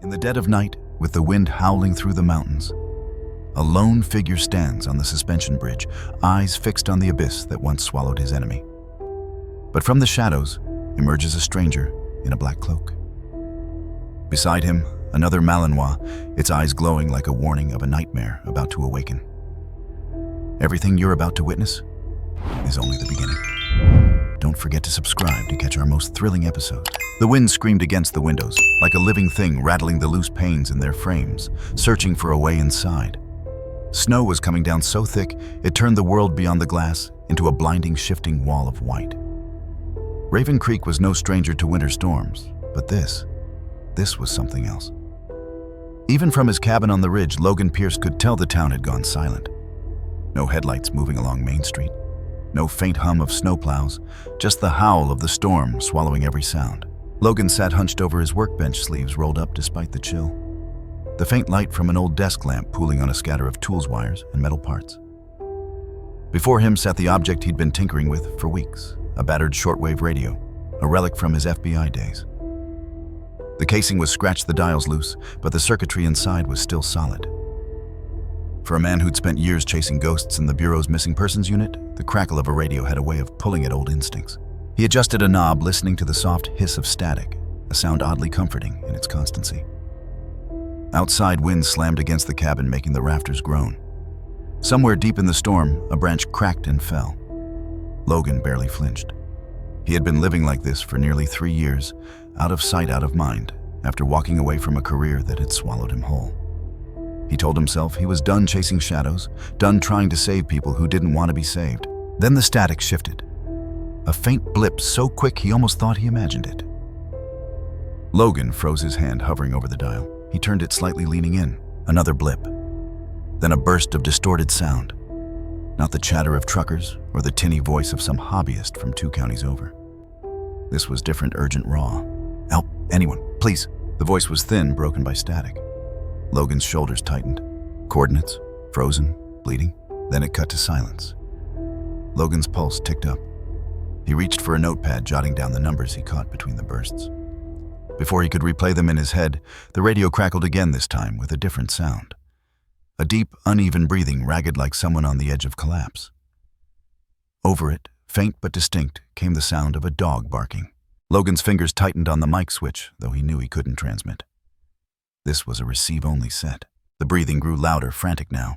In the dead of night, with the wind howling through the mountains, a lone figure stands on the suspension bridge, eyes fixed on the abyss that once swallowed his enemy. But from the shadows emerges a stranger in a black cloak. Beside him, another Malinois, its eyes glowing like a warning of a nightmare about to awaken. Everything you're about to witness is only the beginning. Don't forget to subscribe to catch our most thrilling episodes. The wind screamed against the windows, like a living thing rattling the loose panes in their frames, searching for a way inside. Snow was coming down so thick, it turned the world beyond the glass into a blinding, shifting wall of white. Raven Creek was no stranger to winter storms, but this was something else. Even from his cabin on the ridge, Logan Pierce could tell the town had gone silent. No headlights moving along Main Street. No faint hum of snowplows, just the howl of the storm swallowing every sound. Logan sat hunched over his workbench, sleeves rolled up despite the chill. The faint light from an old desk lamp pooling on a scatter of tools wires and metal parts. Before him sat the object he'd been tinkering with for weeks, a battered shortwave radio, a relic from his FBI days. The casing was scratched, the dials loose, but the circuitry inside was still solid. For a man who'd spent years chasing ghosts in the Bureau's missing persons unit, the crackle of a radio had a way of pulling at old instincts. He adjusted a knob, listening to the soft hiss of static, a sound oddly comforting in its constancy. Outside, wind slammed against the cabin, making the rafters groan. Somewhere deep in the storm, a branch cracked and fell. Logan barely flinched. He had been living like this for nearly 3 years, out of sight, out of mind, after walking away from a career that had swallowed him whole. He told himself he was done chasing shadows, done trying to save people who didn't want to be saved. Then the static shifted. A faint blip so quick he almost thought he imagined it. Logan froze, his hand hovering over the dial. He turned it slightly, leaning in. Another blip. Then a burst of distorted sound. Not the chatter of truckers or the tinny voice of some hobbyist from 2 counties over. This was different, urgent, raw. "Help, anyone, please." The voice was thin, broken by static. Logan's shoulders tightened. Coordinates, frozen, bleeding. Then it cut to silence. Logan's pulse ticked up. He reached for a notepad, jotting down the numbers he caught between the bursts. Before he could replay them in his head, the radio crackled again, this time with a different sound. A deep, uneven breathing, ragged like someone on the edge of collapse. Over it, faint but distinct, came the sound of a dog barking. Logan's fingers tightened on the mic switch, though he knew he couldn't transmit. This was a receive-only set. The breathing grew louder, frantic now.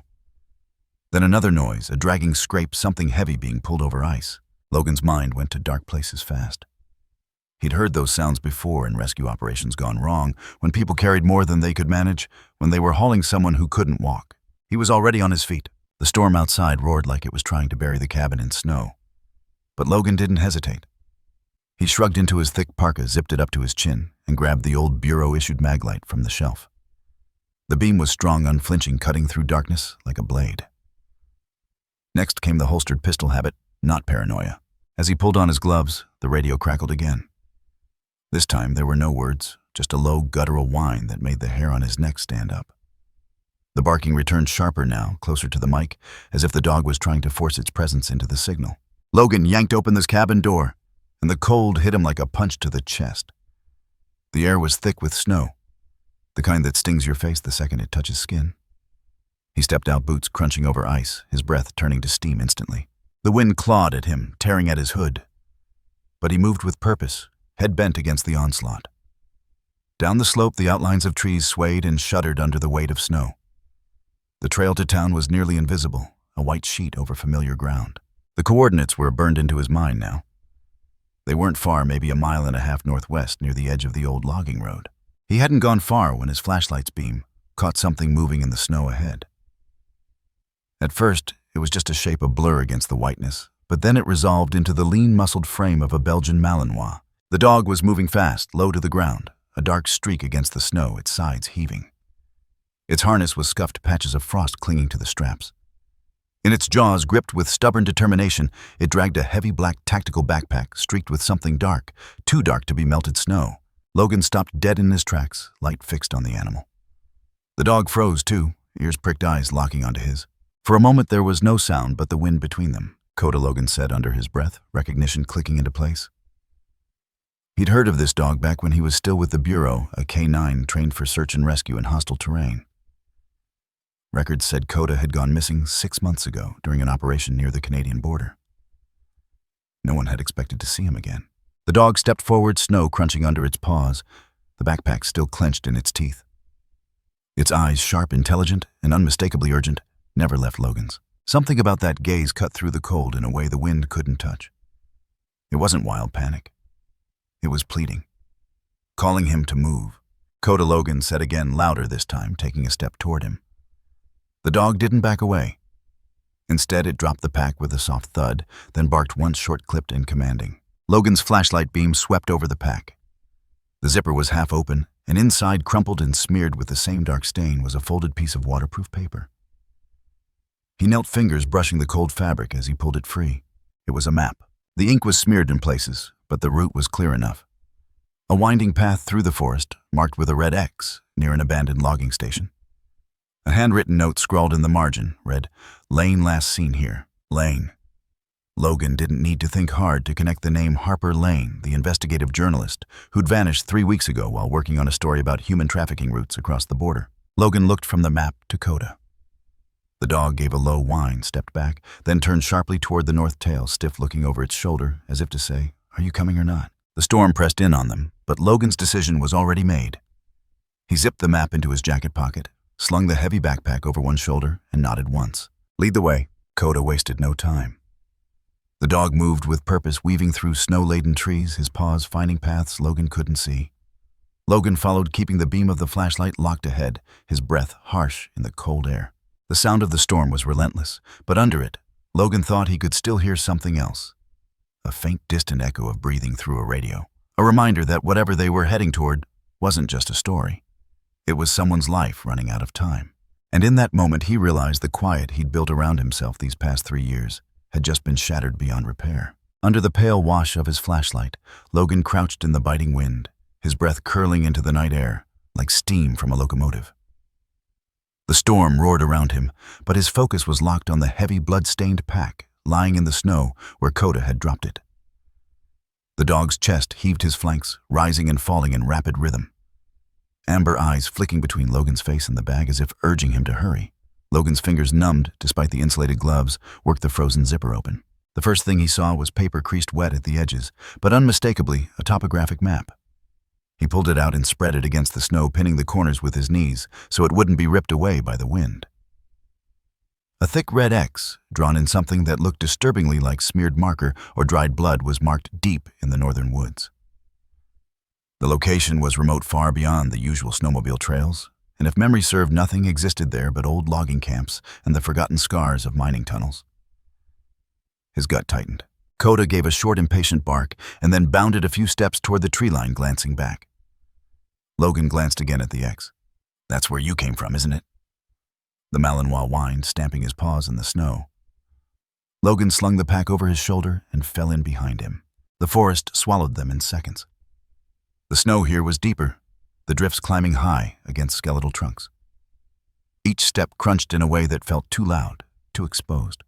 Then another noise, a dragging scrape, something heavy being pulled over ice. Logan's mind went to dark places fast. He'd heard those sounds before in rescue operations gone wrong, when people carried more than they could manage, when they were hauling someone who couldn't walk. He was already on his feet. The storm outside roared like it was trying to bury the cabin in snow. But Logan didn't hesitate. He shrugged into his thick parka, zipped it up to his chin, and grabbed the old Bureau-issued maglite from the shelf. The beam was strong, unflinching, cutting through darkness like a blade. Next came the holstered pistol habit, not paranoia. As he pulled on his gloves, the radio crackled again. This time there were no words, just a low, guttural whine that made the hair on his neck stand up. The barking returned sharper now, closer to the mic, as if the dog was trying to force its presence into the signal. Logan yanked open this cabin door, and the cold hit him like a punch to the chest. The air was thick with snow, the kind that stings your face the second it touches skin. He stepped out, boots crunching over ice, his breath turning to steam instantly. The wind clawed at him, tearing at his hood. But he moved with purpose, head bent against the onslaught. Down the slope, the outlines of trees swayed and shuddered under the weight of snow. The trail to town was nearly invisible, a white sheet over familiar ground. The coordinates were burned into his mind now. They weren't far, maybe a mile and a half northwest, near the edge of the old logging road. He hadn't gone far when his flashlight's beam caught something moving in the snow ahead. At first, it was just a shape of blur against the whiteness, but then it resolved into the lean, muscled frame of a Belgian Malinois. The dog was moving fast, low to the ground, a dark streak against the snow, its sides heaving. Its harness was scuffed, patches of frost clinging to the straps. In its jaws, gripped with stubborn determination, it dragged a heavy black tactical backpack streaked with something dark, too dark to be melted snow. Logan stopped dead in his tracks, light fixed on the animal. The dog froze too, ears pricked, eyes locking onto his. For a moment there was no sound but the wind between them. "Coda," Logan said under his breath, recognition clicking into place. He'd heard of this dog back when he was still with the Bureau, a K9 trained for search and rescue in hostile terrain. Records said Coda had gone missing 6 months ago during an operation near the Canadian border. No one had expected to see him again. The dog stepped forward, snow crunching under its paws, the backpack still clenched in its teeth. Its eyes, sharp, intelligent, and unmistakably urgent, never left Logan's. Something about that gaze cut through the cold in a way the wind couldn't touch. It wasn't wild panic. It was pleading, calling him to move. Coda, Logan said again, louder this time, taking a step toward him. The dog didn't back away. Instead, it dropped the pack with a soft thud, then barked once, short-clipped and commanding. Logan's flashlight beam swept over the pack. The zipper was half open, and inside, crumpled and smeared with the same dark stain, was a folded piece of waterproof paper. He knelt, fingers brushing the cold fabric as he pulled it free. It was a map. The ink was smeared in places, but the route was clear enough. A winding path through the forest, marked with a red X, near an abandoned logging station. A handwritten note scrawled in the margin read, "Lane last seen here. Lane." Logan didn't need to think hard to connect the name Harper Lane, the investigative journalist, who'd vanished 3 weeks ago while working on a story about human trafficking routes across the border. Logan looked from the map to Coda. The dog gave a low whine, stepped back, then turned sharply toward the north tail, stiff looking over its shoulder, as if to say, "Are you coming or not?" The storm pressed in on them, but Logan's decision was already made. He zipped the map into his jacket pocket, slung the heavy backpack over one shoulder, and nodded once. "Lead the way." Coda wasted no time. The dog moved with purpose, weaving through snow-laden trees, his paws finding paths Logan couldn't see. Logan followed, keeping the beam of the flashlight locked ahead, his breath harsh in the cold air. The sound of the storm was relentless, but under it, Logan thought he could still hear something else. A faint, distant echo of breathing through a radio. A reminder that whatever they were heading toward wasn't just a story. It was someone's life running out of time. And in that moment, he realized the quiet he'd built around himself these past 3 years had just been shattered beyond repair. Under the pale wash of his flashlight, Logan crouched in the biting wind, his breath curling into the night air like steam from a locomotive. The storm roared around him, but his focus was locked on the heavy, blood-stained pack lying in the snow where Coda had dropped it. The dog's chest heaved his flanks, rising and falling in rapid rhythm. Amber eyes flicking between Logan's face and the bag as if urging him to hurry. Logan's fingers, numbed despite the insulated gloves, worked the frozen zipper open. The first thing he saw was paper creased wet at the edges, but unmistakably a topographic map. He pulled it out and spread it against the snow, pinning the corners with his knees so it wouldn't be ripped away by the wind. A thick red X, drawn in something that looked disturbingly like smeared marker or dried blood, was marked deep in the northern woods. The location was remote, far beyond the usual snowmobile trails, and if memory served, nothing existed there but old logging camps and the forgotten scars of mining tunnels. His gut tightened. Coda gave a short, impatient bark and then bounded a few steps toward the tree line, glancing back. Logan glanced again at the X. "That's where you came from, isn't it?" The Malinois whined, stamping his paws in the snow. Logan slung the pack over his shoulder and fell in behind him. The forest swallowed them in seconds. The snow here was deeper, the drifts climbing high against skeletal trunks. Each step crunched in a way that felt too loud, too exposed.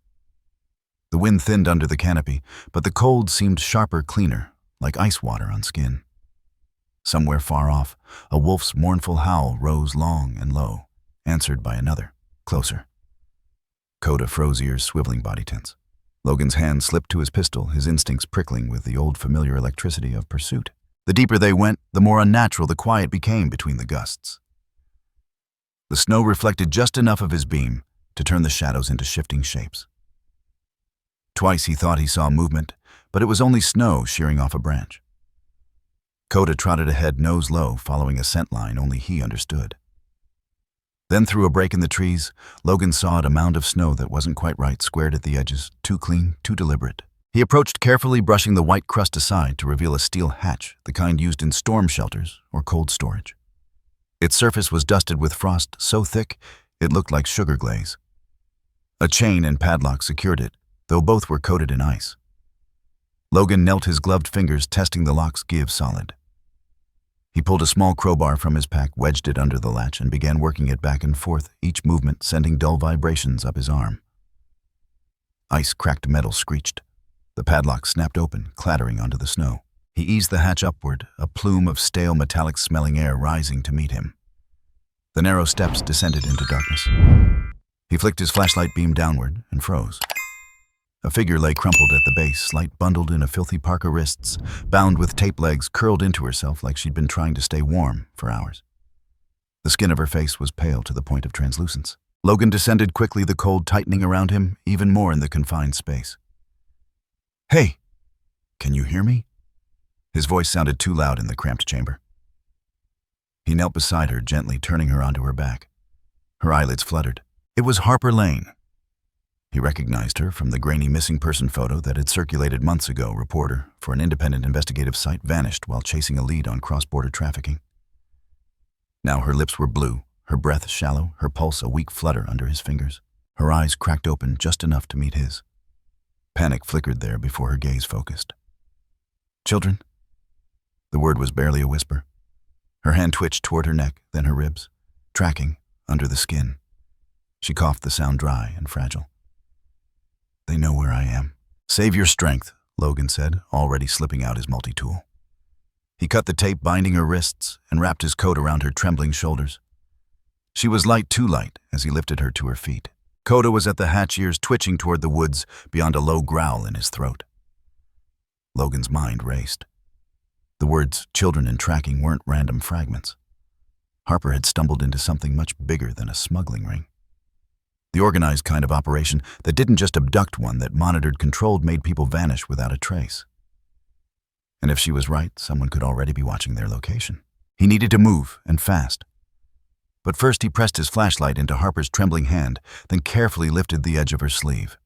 The wind thinned under the canopy, but the cold seemed sharper, cleaner, like ice water on skin. Somewhere far off, a wolf's mournful howl rose long and low, answered by another, closer. Coda froze, ears swiveling, body tense. Logan's hand slipped to his pistol, his instincts prickling with the old familiar electricity of pursuit. The deeper they went, the more unnatural the quiet became between the gusts. The snow reflected just enough of his beam to turn the shadows into shifting shapes. Twice he thought he saw movement, but it was only snow shearing off a branch. Coda trotted ahead, nose low, following a scent line only he understood. Then through a break in the trees, Logan sawed a mound of snow that wasn't quite right, squared at the edges, too clean, too deliberate. He approached carefully, brushing the white crust aside to reveal a steel hatch, the kind used in storm shelters or cold storage. Its surface was dusted with frost so thick it looked like sugar glaze. A chain and padlock secured it, though both were coated in ice. Logan knelt, his gloved fingers testing the lock's give solid. He pulled a small crowbar from his pack, wedged it under the latch, and began working it back and forth, each movement sending dull vibrations up his arm. Ice-cracked metal screeched. The padlock snapped open, clattering onto the snow. He eased the hatch upward, a plume of stale metallic-smelling air rising to meet him. The narrow steps descended into darkness. He flicked his flashlight beam downward and froze. A figure lay crumpled at the base, slight bundled in a filthy parka wrists, bound with tape legs curled into herself like she'd been trying to stay warm for hours. The skin of her face was pale to the point of translucence. Logan descended quickly, the cold tightening around him, even more in the confined space. "Hey, can you hear me?" His voice sounded too loud in the cramped chamber. He knelt beside her, gently turning her onto her back. Her eyelids fluttered. It was Harper Lane. He recognized her from the grainy missing person photo that had circulated months ago. Reporter for an independent investigative site vanished while chasing a lead on cross-border trafficking. Now her lips were blue, her breath shallow, her pulse a weak flutter under his fingers. Her eyes cracked open just enough to meet his. Panic flickered there before her gaze focused. "Children?" The word was barely a whisper. Her hand twitched toward her neck, then her ribs, tracking under the skin. She coughed, the sound dry and fragile. "They know where I am." "Save your strength," Logan said, already slipping out his multi-tool. He cut the tape binding her wrists and wrapped his coat around her trembling shoulders. She was light, too light, as he lifted her to her feet. Coda was at the hatch, ears twitching toward the woods beyond a low growl in his throat. Logan's mind raced. The words "children" and "tracking" weren't random fragments. Harper had stumbled into something much bigger than a smuggling ring. The organized kind of operation that didn't just abduct one, that monitored, controlled, made people vanish without a trace. And if she was right, someone could already be watching their location. He needed to move, and fast. But first he pressed his flashlight into Harper's trembling hand, then carefully lifted the edge of her sleeve.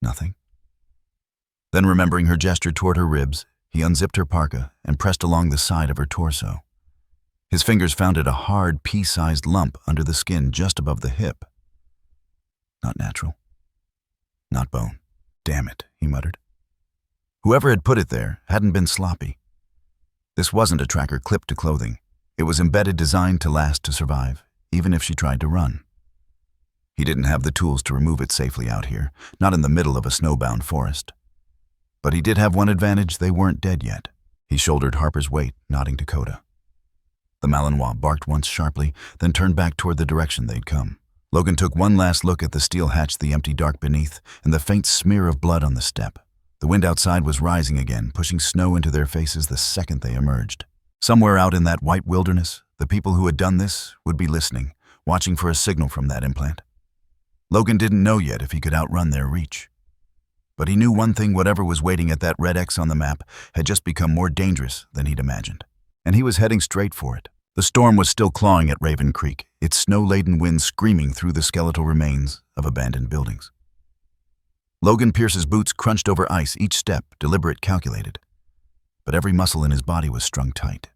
Nothing. Then, remembering her gesture toward her ribs, he unzipped her parka and pressed along the side of her torso. His fingers found a hard, pea-sized lump under the skin just above the hip. Not natural. Not bone. "Damn it," he muttered. Whoever had put it there hadn't been sloppy. This wasn't a tracker clipped to clothing. It was embedded, designed to last, to survive, even if she tried to run. He didn't have the tools to remove it safely out here, not in the middle of a snowbound forest. But he did have one advantage: they weren't dead yet. He shouldered Harper's weight, nodding to Coda. The Malinois barked once sharply, then turned back toward the direction they'd come. Logan took one last look at the steel hatch, the empty dark beneath, and the faint smear of blood on the step. The wind outside was rising again, pushing snow into their faces the second they emerged. Somewhere out in that white wilderness, the people who had done this would be listening, watching for a signal from that implant. Logan didn't know yet if he could outrun their reach. But he knew one thing: whatever was waiting at that red X on the map had just become more dangerous than he'd imagined. And he was heading straight for it. The storm was still clawing at Raven Creek, its snow-laden wind screaming through the skeletal remains of abandoned buildings. Logan Pierce's boots crunched over ice, each step deliberate, calculated. But every muscle in his body was strung tight.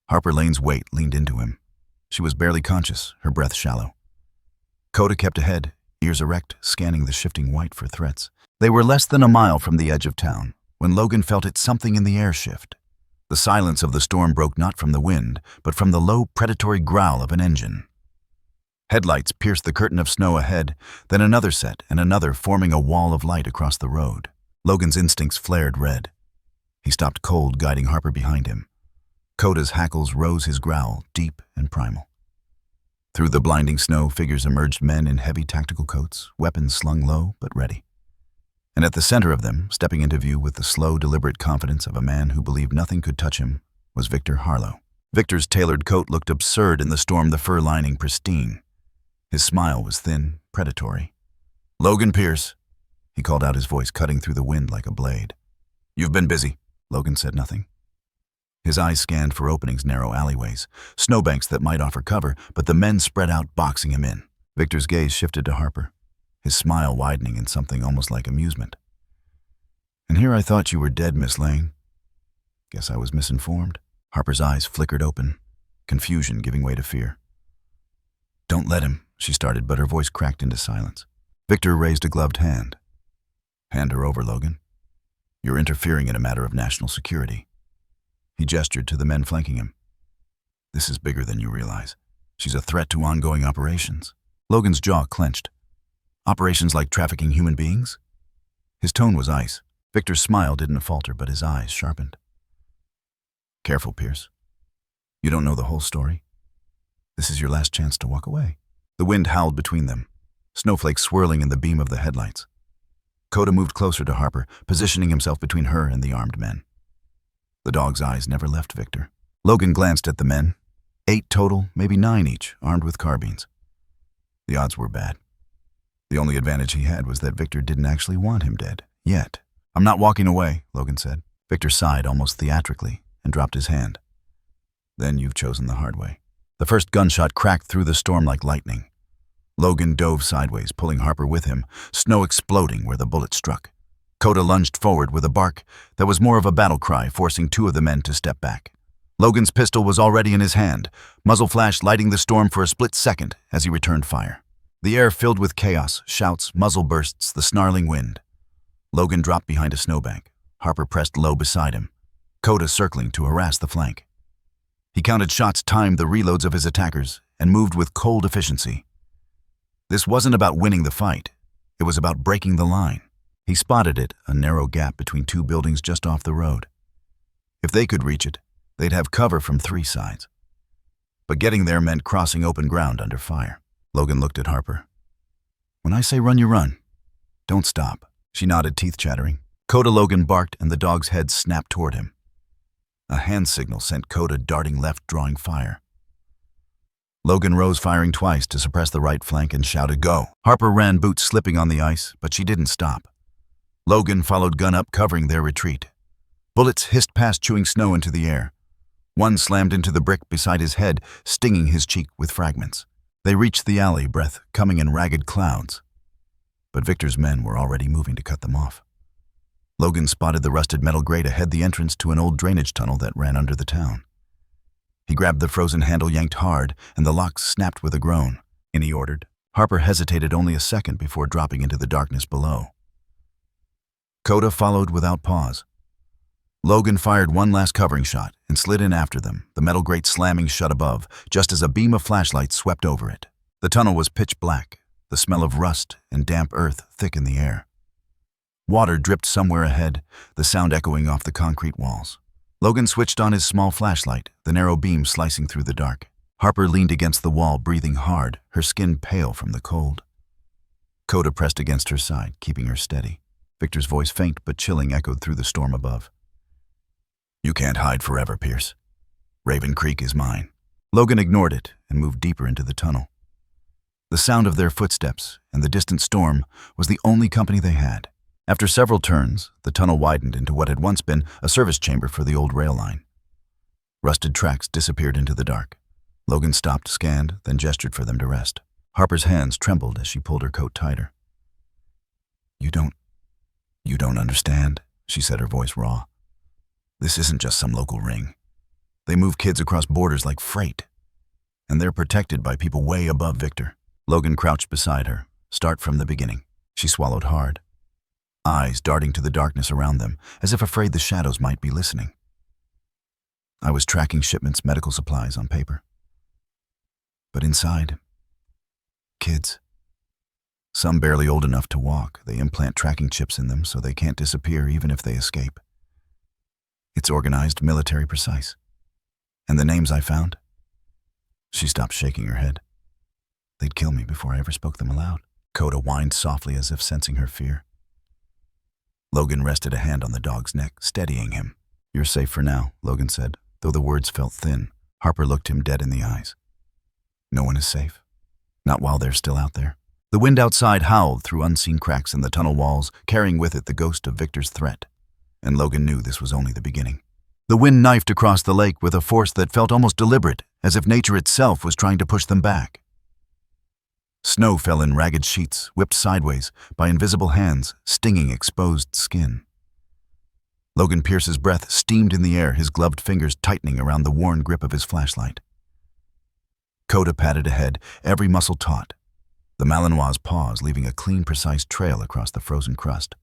Harper Lane's weight leaned into him. She was barely conscious, her breath shallow. Coda kept ahead, ears erect, scanning the shifting white for threats. They were less than a mile from the edge of town when Logan felt something in the air shift. The silence of the storm broke not from the wind, but from the low, predatory growl of an engine. Headlights pierced the curtain of snow ahead, then another set and another, forming a wall of light across the road. Logan's instincts flared red. He stopped cold, guiding Harper behind him. Coda's hackles rose, his growl deep and primal. Through the blinding snow, figures emerged, men in heavy tactical coats, weapons slung low but ready. And at the center of them, stepping into view with the slow, deliberate confidence of a man who believed nothing could touch him, was Victor Harlow. Victor's tailored coat looked absurd in the storm, the fur lining pristine. His smile was thin, predatory. "Logan Pierce," he called out, his voice cutting through the wind like a blade. "You've been busy." Logan said nothing. His eyes scanned for openings, narrow alleyways, snowbanks that might offer cover, but the men spread out, boxing him in. Victor's gaze shifted to Harper, his smile widening in something almost like amusement. "And here I thought you were dead, Miss Lane. Guess I was misinformed." Harper's eyes flickered open, confusion giving way to fear. "Don't let him," she started, but her voice cracked into silence. Victor raised a gloved hand. "Hand her over, Logan. You're interfering in a matter of national security." He gestured to the men flanking him. "This is bigger than you realize. She's a threat to ongoing operations." Logan's jaw clenched. "Operations like trafficking human beings?" His tone was ice. Victor's smile didn't falter, but his eyes sharpened. Careful, Pierce. You don't know the whole story. This is your last chance to walk away. The wind howled between them, snowflakes swirling in the beam of the headlights. Coda moved closer to Harper, positioning himself between her and the armed men. The dog's eyes never left Victor. Logan glanced at the men. 8 total, maybe 9 each, armed with carbines. The odds were bad. The only advantage he had was that Victor didn't actually want him dead, yet. I'm not walking away, Logan said. Victor sighed almost theatrically and dropped his hand. Then you've chosen the hard way. The first gunshot cracked through the storm like lightning. Logan dove sideways, pulling Harper with him, snow exploding where the bullet struck. Coda lunged forward with a bark that was more of a battle cry, forcing 2 of the men to step back. Logan's pistol was already in his hand, muzzle flash lighting the storm for a split second as he returned fire. The air filled with chaos, shouts, muzzle bursts, the snarling wind. Logan dropped behind a snowbank. Harper pressed low beside him, Coda circling to harass the flank. He counted shots, timed the reloads of his attackers, and moved with cold efficiency. This wasn't about winning the fight. It was about breaking the line. He spotted it, a narrow gap between 2 buildings just off the road. If they could reach it, they'd have cover from 3 sides. But getting there meant crossing open ground under fire. Logan looked at Harper. When I say run, you run. Don't stop. She nodded, teeth chattering. Coda. Logan barked, and the dog's head snapped toward him. A hand signal sent Coda darting left, drawing fire. Logan rose, firing twice to suppress the right flank, and shouted, "Go!" Harper ran, boots slipping on the ice, but she didn't stop. Logan followed gun up, covering their retreat. Bullets hissed past, chewing snow into the air. One slammed into the brick beside his head, stinging his cheek with fragments. They reached the alley, breath coming in ragged clouds. But Victor's men were already moving to cut them off. Logan spotted the rusted metal grate ahead, the entrance to an old drainage tunnel that ran under the town. He grabbed the frozen handle, yanked hard, and the lock snapped with a groan. And he ordered. Harper hesitated only a second before dropping into the darkness below. Coda followed without pause. Logan fired one last covering shot and slid in after them, the metal grate slamming shut above, just as a beam of flashlight swept over it. The tunnel was pitch black, the smell of rust and damp earth thick in the air. Water dripped somewhere ahead, the sound echoing off the concrete walls. Logan switched on his small flashlight, the narrow beam slicing through the dark. Harper leaned against the wall, breathing hard, her skin pale from the cold. Coda pressed against her side, keeping her steady. Victor's voice, faint but chilling, echoed through the storm above. "You can't hide forever, Pierce. Raven Creek is mine." Logan ignored it and moved deeper into the tunnel. The sound of their footsteps and the distant storm was the only company they had. After several turns, the tunnel widened into what had once been a service chamber for the old rail line. Rusted tracks disappeared into the dark. Logan stopped, scanned, then gestured for them to rest. Harper's hands trembled as she pulled her coat tighter. You don't understand," she said, her voice raw. "This isn't just some local ring. They move kids across borders like freight. And they're protected by people way above Victor." Logan crouched beside her. Start from the beginning. She swallowed hard, eyes darting to the darkness around them, as if afraid the shadows might be listening. "I was tracking shipments, medical supplies on paper. But inside, kids. Some barely old enough to walk. They implant tracking chips in them so they can't disappear even if they escape. It's organized, military precise. And the names I found?" She stopped, shaking her head. "They'd kill me before I ever spoke them aloud." Coda whined softly as if sensing her fear. Logan rested a hand on the dog's neck, steadying him. "You're safe for now," Logan said, though the words felt thin. Harper looked him dead in the eyes. "No one is safe. Not while they're still out there." The wind outside howled through unseen cracks in the tunnel walls, carrying with it the ghost of Victor's threat. And Logan knew this was only the beginning. The wind knifed across the lake with a force that felt almost deliberate, as if nature itself was trying to push them back. Snow fell in ragged sheets, whipped sideways by invisible hands, stinging exposed skin. Logan Pierce's breath steamed in the air, his gloved fingers tightening around the worn grip of his flashlight. Coda padded ahead, every muscle taut. The Malinois' paws leaving a clean, precise trail across the frozen crust.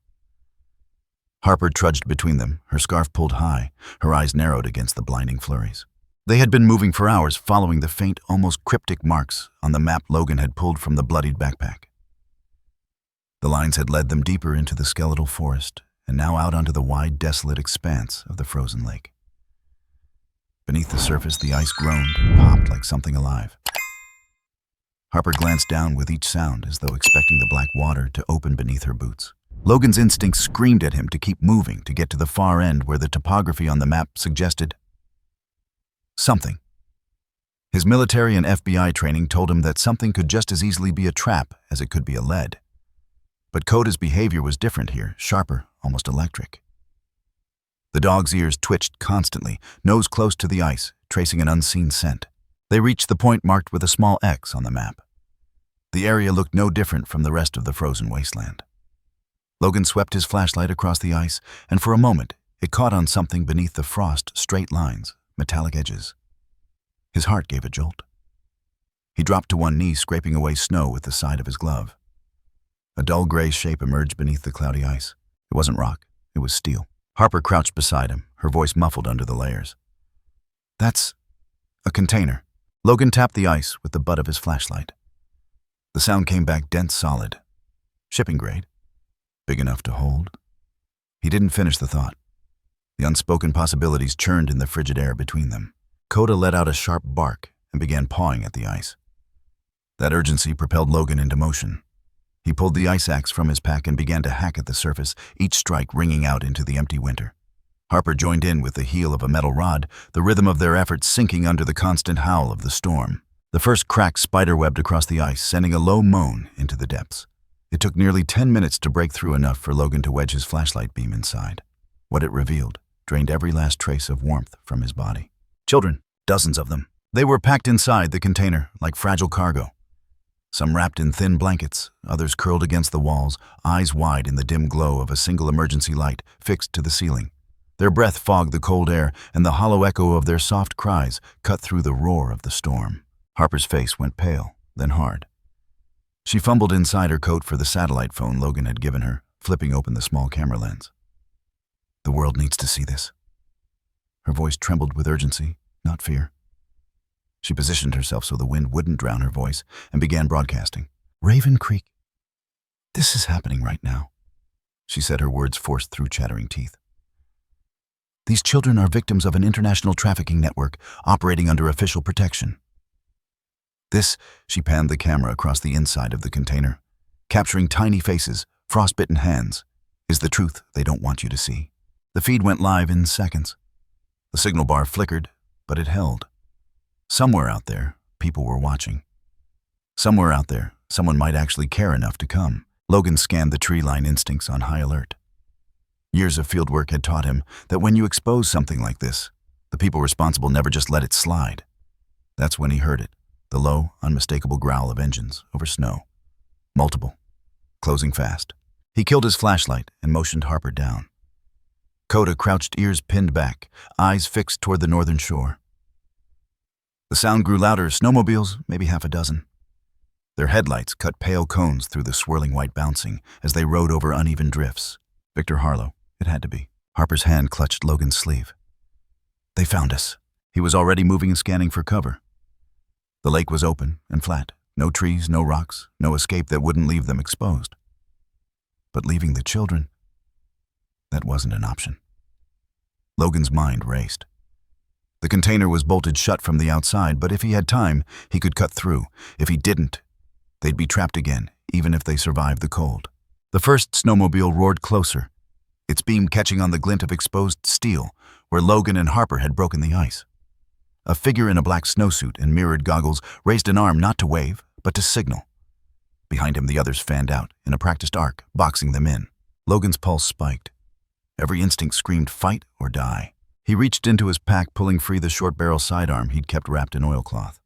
Harper trudged between them, her scarf pulled high, her eyes narrowed against the blinding flurries. They had been moving for hours, following the faint, almost cryptic marks on the map Logan had pulled from the bloodied backpack. The lines had led them deeper into the skeletal forest, and now out onto the wide, desolate expanse of the frozen lake. Beneath the surface, the ice groaned and popped like something alive. Harper glanced down with each sound as though expecting the black water to open beneath her boots. Logan's instincts screamed at him to keep moving to get to the far end where the topography on the map suggested something. His military and FBI training told him that something could just as easily be a trap as it could be a lead. But Coda's behavior was different here, sharper, almost electric. The dog's ears twitched constantly, nose close to the ice, tracing an unseen scent. They reached the point marked with a small X on the map. The area looked no different from the rest of the frozen wasteland. Logan swept his flashlight across the ice, and for a moment, it caught on something beneath the frost, straight lines, metallic edges. His heart gave a jolt. He dropped to one knee, scraping away snow with the side of his glove. A dull gray shape emerged beneath the cloudy ice. It wasn't rock, it was steel. Harper crouched beside him, her voice muffled under the layers. "That's a container." Logan tapped the ice with the butt of his flashlight. The sound came back dense, solid. Shipping grade. Big enough to hold. He didn't finish the thought. The unspoken possibilities churned in the frigid air between them. Coda let out a sharp bark and began pawing at the ice. That urgency propelled Logan into motion. He pulled the ice axe from his pack and began to hack at the surface, each strike ringing out into the empty winter. Harper joined in with the heel of a metal rod, the rhythm of their efforts sinking under the constant howl of the storm. The first crack spiderwebbed across the ice, sending a low moan into the depths. It took nearly 10 minutes to break through enough for Logan to wedge his flashlight beam inside. What it revealed drained every last trace of warmth from his body. Children, dozens of them. They were packed inside the container like fragile cargo. Some wrapped in thin blankets, others curled against the walls, eyes wide in the dim glow of a single emergency light fixed to the ceiling. Their breath fogged the cold air, and the hollow echo of their soft cries cut through the roar of the storm. Harper's face went pale, then hard. She fumbled inside her coat for the satellite phone Logan had given her, flipping open the small camera lens. "The world needs to see this." Her voice trembled with urgency, not fear. She positioned herself so the wind wouldn't drown her voice and began broadcasting. "Raven Creek. This is happening right now," she said, her words forced through chattering teeth. "These children are victims of an international trafficking network operating under official protection. This," she panned the camera across the inside of the container, capturing tiny faces, frostbitten hands, "is the truth they don't want you to see." The feed went live in seconds. The signal bar flickered, but it held. Somewhere out there, people were watching. Somewhere out there, someone might actually care enough to come. Logan scanned the tree-line instincts on high alert. Years of fieldwork had taught him that when you expose something like this, the people responsible never just let it slide. That's when he heard it, the low, unmistakable growl of engines over snow. Multiple, closing fast. He killed his flashlight and motioned Harper down. Coda crouched, ears pinned back, eyes fixed toward the northern shore. The sound grew louder, snowmobiles, maybe half a dozen. Their headlights cut pale cones through the swirling white bouncing as they rode over uneven drifts. Victor Harlow, it had to be. Harper's hand clutched Logan's sleeve. "They found us." He was already moving and scanning for cover. The lake was open and flat. No trees, no rocks, no escape that wouldn't leave them exposed. But leaving the children, that wasn't an option. Logan's mind raced. The container was bolted shut from the outside, but if he had time, he could cut through. If he didn't, they'd be trapped again, even if they survived the cold. The first snowmobile roared closer, its beam catching on the glint of exposed steel, where Logan and Harper had broken the ice. A figure in a black snowsuit and mirrored goggles raised an arm not to wave, but to signal. Behind him, the others fanned out, in a practiced arc, boxing them in. Logan's pulse spiked. Every instinct screamed fight or die. He reached into his pack, pulling free the short-barrel sidearm he'd kept wrapped in oilcloth.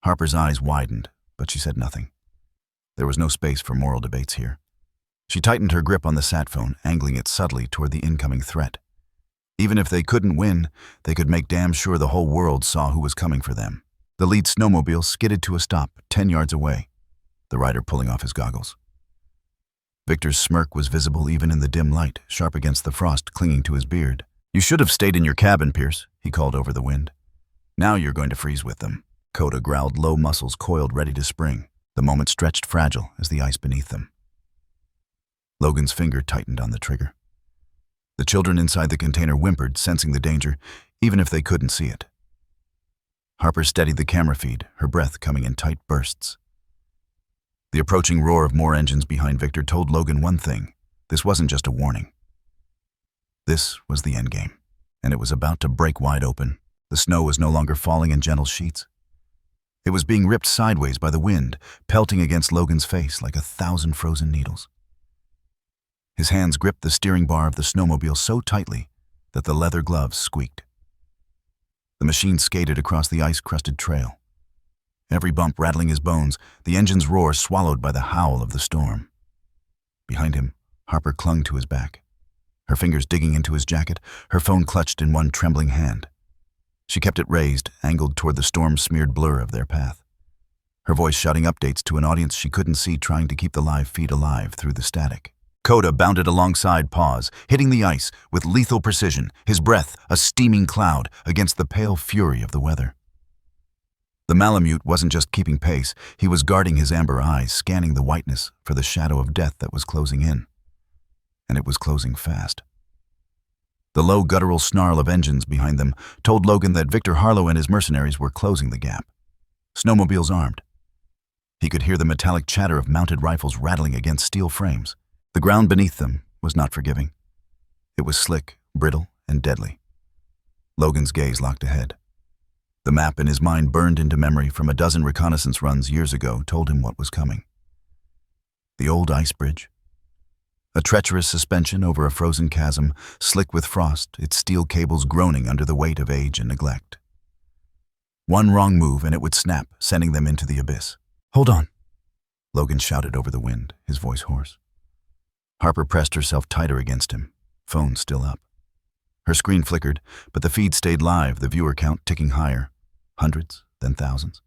Harper's eyes widened, but she said nothing. There was no space for moral debates here. She tightened her grip on the sat phone, angling it subtly toward the incoming threat. Even if they couldn't win, they could make damn sure the whole world saw who was coming for them. The lead snowmobile skidded to a stop 10 yards away, the rider pulling off his goggles. Victor's smirk was visible even in the dim light, sharp against the frost clinging to his beard. "You should have stayed in your cabin, Pierce," he called over the wind. "Now you're going to freeze with them." Coda growled, low muscles coiled ready to spring. The moment stretched fragile as the ice beneath them. Logan's finger tightened on the trigger. The children inside the container whimpered, sensing the danger, even if they couldn't see it. Harper steadied the camera feed, her breath coming in tight bursts. The approaching roar of more engines behind Victor told Logan one thing. This wasn't just a warning. This was the endgame, and it was about to break wide open. The snow was no longer falling in gentle sheets. It was being ripped sideways by the wind, pelting against Logan's face like 1,000 frozen needles. His hands gripped the steering bar of the snowmobile so tightly that the leather gloves squeaked. The machine skated across the ice-crusted trail. Every bump rattling his bones, the engine's roar swallowed by the howl of the storm. Behind him, Harper clung to his back, her fingers digging into his jacket, her phone clutched in one trembling hand. She kept it raised, angled toward the storm-smeared blur of their path, her voice shouting updates to an audience she couldn't see, trying to keep the live feed alive through the static. Coda bounded alongside Paws, hitting the ice with lethal precision, his breath a steaming cloud against the pale fury of the weather. The Malamute wasn't just keeping pace, he was guarding his amber eyes, scanning the whiteness for the shadow of death that was closing in. And it was closing fast. The low guttural snarl of engines behind them told Logan that Victor Harlow and his mercenaries were closing the gap. Snowmobiles armed. He could hear the metallic chatter of mounted rifles rattling against steel frames. The ground beneath them was not forgiving. It was slick, brittle, and deadly. Logan's gaze locked ahead. The map in his mind, burned into memory from a dozen reconnaissance runs years ago, told him what was coming. The old ice bridge. A treacherous suspension over a frozen chasm, slick with frost, its steel cables groaning under the weight of age and neglect. One wrong move and it would snap, sending them into the abyss. "Hold on," Logan shouted over the wind, his voice hoarse. Harper pressed herself tighter against him, phone still up. Her screen flickered, but the feed stayed live, the viewer count ticking higher. Hundreds, then thousands.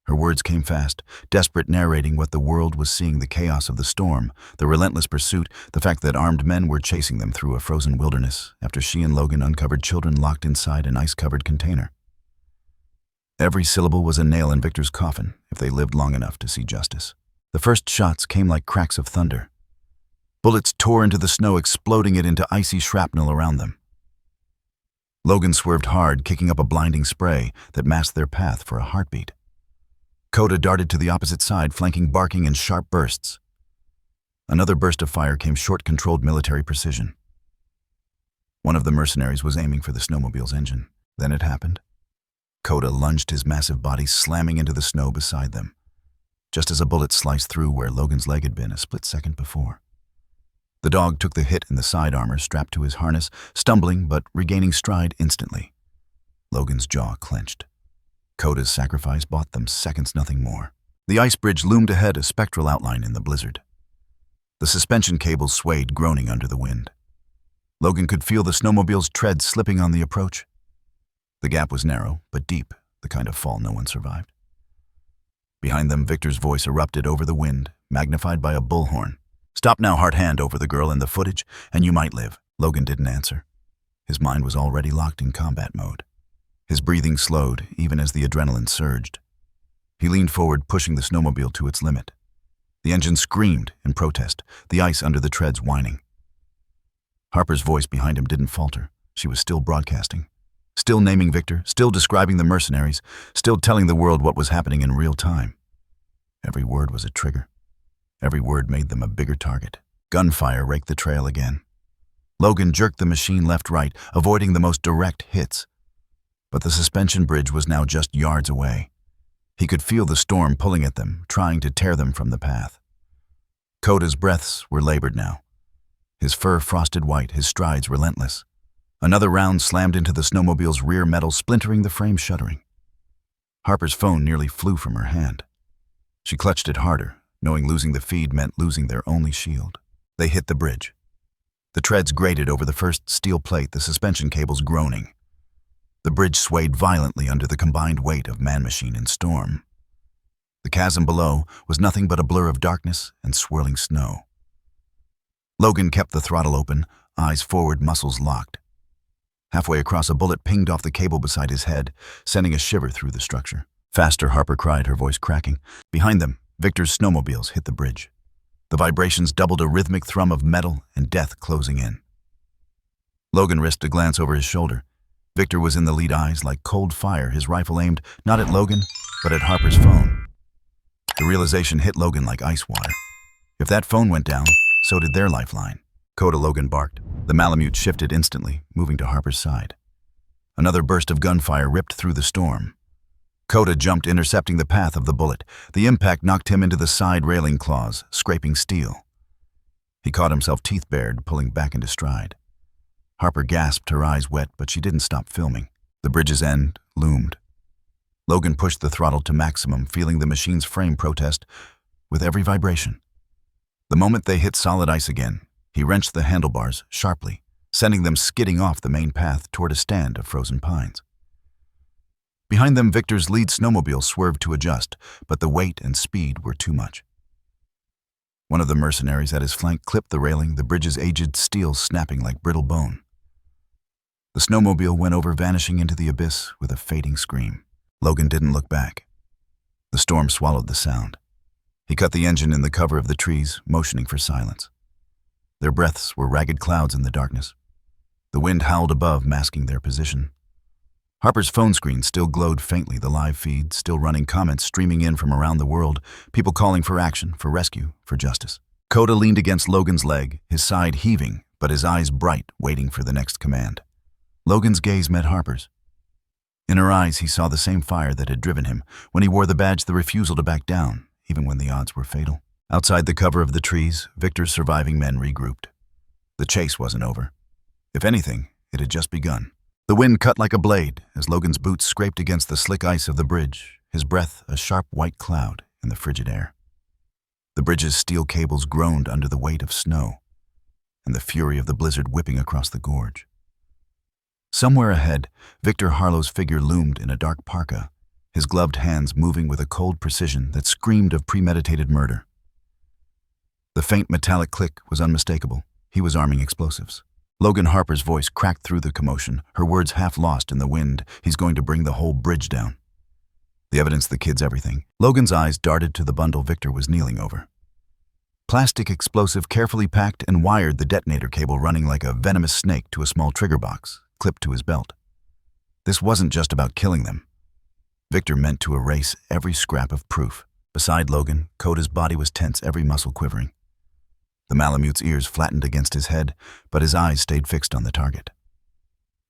Her words came fast, desperate, narrating what the world was seeing: the chaos of the storm, the relentless pursuit, the fact that armed men were chasing them through a frozen wilderness after she and Logan uncovered children locked inside an ice-covered container. Every syllable was a nail in Victor's coffin if they lived long enough to see justice. The first shots came like cracks of thunder. Bullets tore into the snow, exploding it into icy shrapnel around them. Logan swerved hard, kicking up a blinding spray that masked their path for a heartbeat. Coda darted to the opposite side, flanking, barking in sharp bursts. Another burst of fire came, short, controlled military precision. One of the mercenaries was aiming for the snowmobile's engine. Then it happened. Coda lunged his massive body, slamming into the snow beside them, just as a bullet sliced through where Logan's leg had been a split second before. The dog took the hit in the side armor strapped to his harness, stumbling but regaining stride instantly. Logan's jaw clenched. Coda's sacrifice bought them seconds, nothing more. The ice bridge loomed ahead, a spectral outline in the blizzard. The suspension cables swayed, groaning under the wind. Logan could feel the snowmobile's treads slipping on the approach. The gap was narrow, but deep, the kind of fall no one survived. Behind them, Victor's voice erupted over the wind, magnified by a bullhorn. "Stop now, Hart, hand over the girl in the footage, and you might live." Logan didn't answer. His mind was already locked in combat mode. His breathing slowed, even as the adrenaline surged. He leaned forward, pushing the snowmobile to its limit. The engine screamed in protest, the ice under the treads whining. Harper's voice behind him didn't falter. She was still broadcasting, still naming Victor, still describing the mercenaries, still telling the world what was happening in real time. Every word was a trigger. Every word made them a bigger target. Gunfire raked the trail again. Logan jerked the machine left-right, avoiding the most direct hits. But the suspension bridge was now just yards away. He could feel the storm pulling at them, trying to tear them from the path. Coda's breaths were labored now. His fur frosted white, his strides relentless. Another round slammed into the snowmobile's rear metal, splintering the frame, shuddering. Harper's phone nearly flew from her hand. She clutched it harder, knowing losing the feed meant losing their only shield. They hit the bridge. The treads grated over the first steel plate, the suspension cables groaning. The bridge swayed violently under the combined weight of man-machine and storm. The chasm below was nothing but a blur of darkness and swirling snow. Logan kept the throttle open, eyes forward, muscles locked. Halfway across, a bullet pinged off the cable beside his head, sending a shiver through the structure. "Faster," Harper cried, her voice cracking. Behind them, Victor's snowmobiles hit the bridge. The vibrations doubled, a rhythmic thrum of metal and death closing in. Logan risked a glance over his shoulder. Victor was in the lead, eyes like cold fire, his rifle aimed not at Logan, but at Harper's phone. The realization hit Logan like ice water. If that phone went down, so did their lifeline. Coda, Logan barked. The Malamute shifted instantly, moving to Harper's side. Another burst of gunfire ripped through the storm. Coda jumped, intercepting the path of the bullet. The impact knocked him into the side railing claws, scraping steel. He caught himself teeth bared, pulling back into stride. Harper gasped, her eyes wet, but she didn't stop filming. The bridge's end loomed. Logan pushed the throttle to maximum, feeling the machine's frame protest with every vibration. The moment they hit solid ice again, he wrenched the handlebars sharply, sending them skidding off the main path toward a stand of frozen pines. Behind them, Victor's lead snowmobile swerved to adjust, but the weight and speed were too much. One of the mercenaries at his flank clipped the railing, the bridge's aged steel snapping like brittle bone. The snowmobile went over, vanishing into the abyss with a fading scream. Logan didn't look back. The storm swallowed the sound. He cut the engine in the cover of the trees, motioning for silence. Their breaths were ragged clouds in the darkness. The wind howled above, masking their position. Harper's phone screen still glowed faintly, the live feed still running, comments streaming in from around the world, people calling for action, for rescue, for justice. Coda leaned against Logan's leg, his side heaving, but his eyes bright, waiting for the next command. Logan's gaze met Harper's. In her eyes, he saw the same fire that had driven him when he wore the badge, the refusal to back down, even when the odds were fatal. Outside the cover of the trees, Victor's surviving men regrouped. The chase wasn't over. If anything, it had just begun. The wind cut like a blade as Logan's boots scraped against the slick ice of the bridge, his breath a sharp white cloud in the frigid air. The bridge's steel cables groaned under the weight of snow, and the fury of the blizzard whipping across the gorge. Somewhere ahead, Victor Harlow's figure loomed in a dark parka, his gloved hands moving with a cold precision that screamed of premeditated murder. The faint metallic click was unmistakable. He was arming explosives. Logan Harper's voice cracked through the commotion, her words half lost in the wind. He's going to bring the whole bridge down. The evidence, the kid's everything. Logan's eyes darted to the bundle Victor was kneeling over. Plastic explosive carefully packed and wired, the detonator cable running like a venomous snake to a small trigger box, clipped to his belt. This wasn't just about killing them. Victor meant to erase every scrap of proof. Beside Logan, Coda's body was tense, every muscle quivering. The Malamute's ears flattened against his head, but his eyes stayed fixed on the target.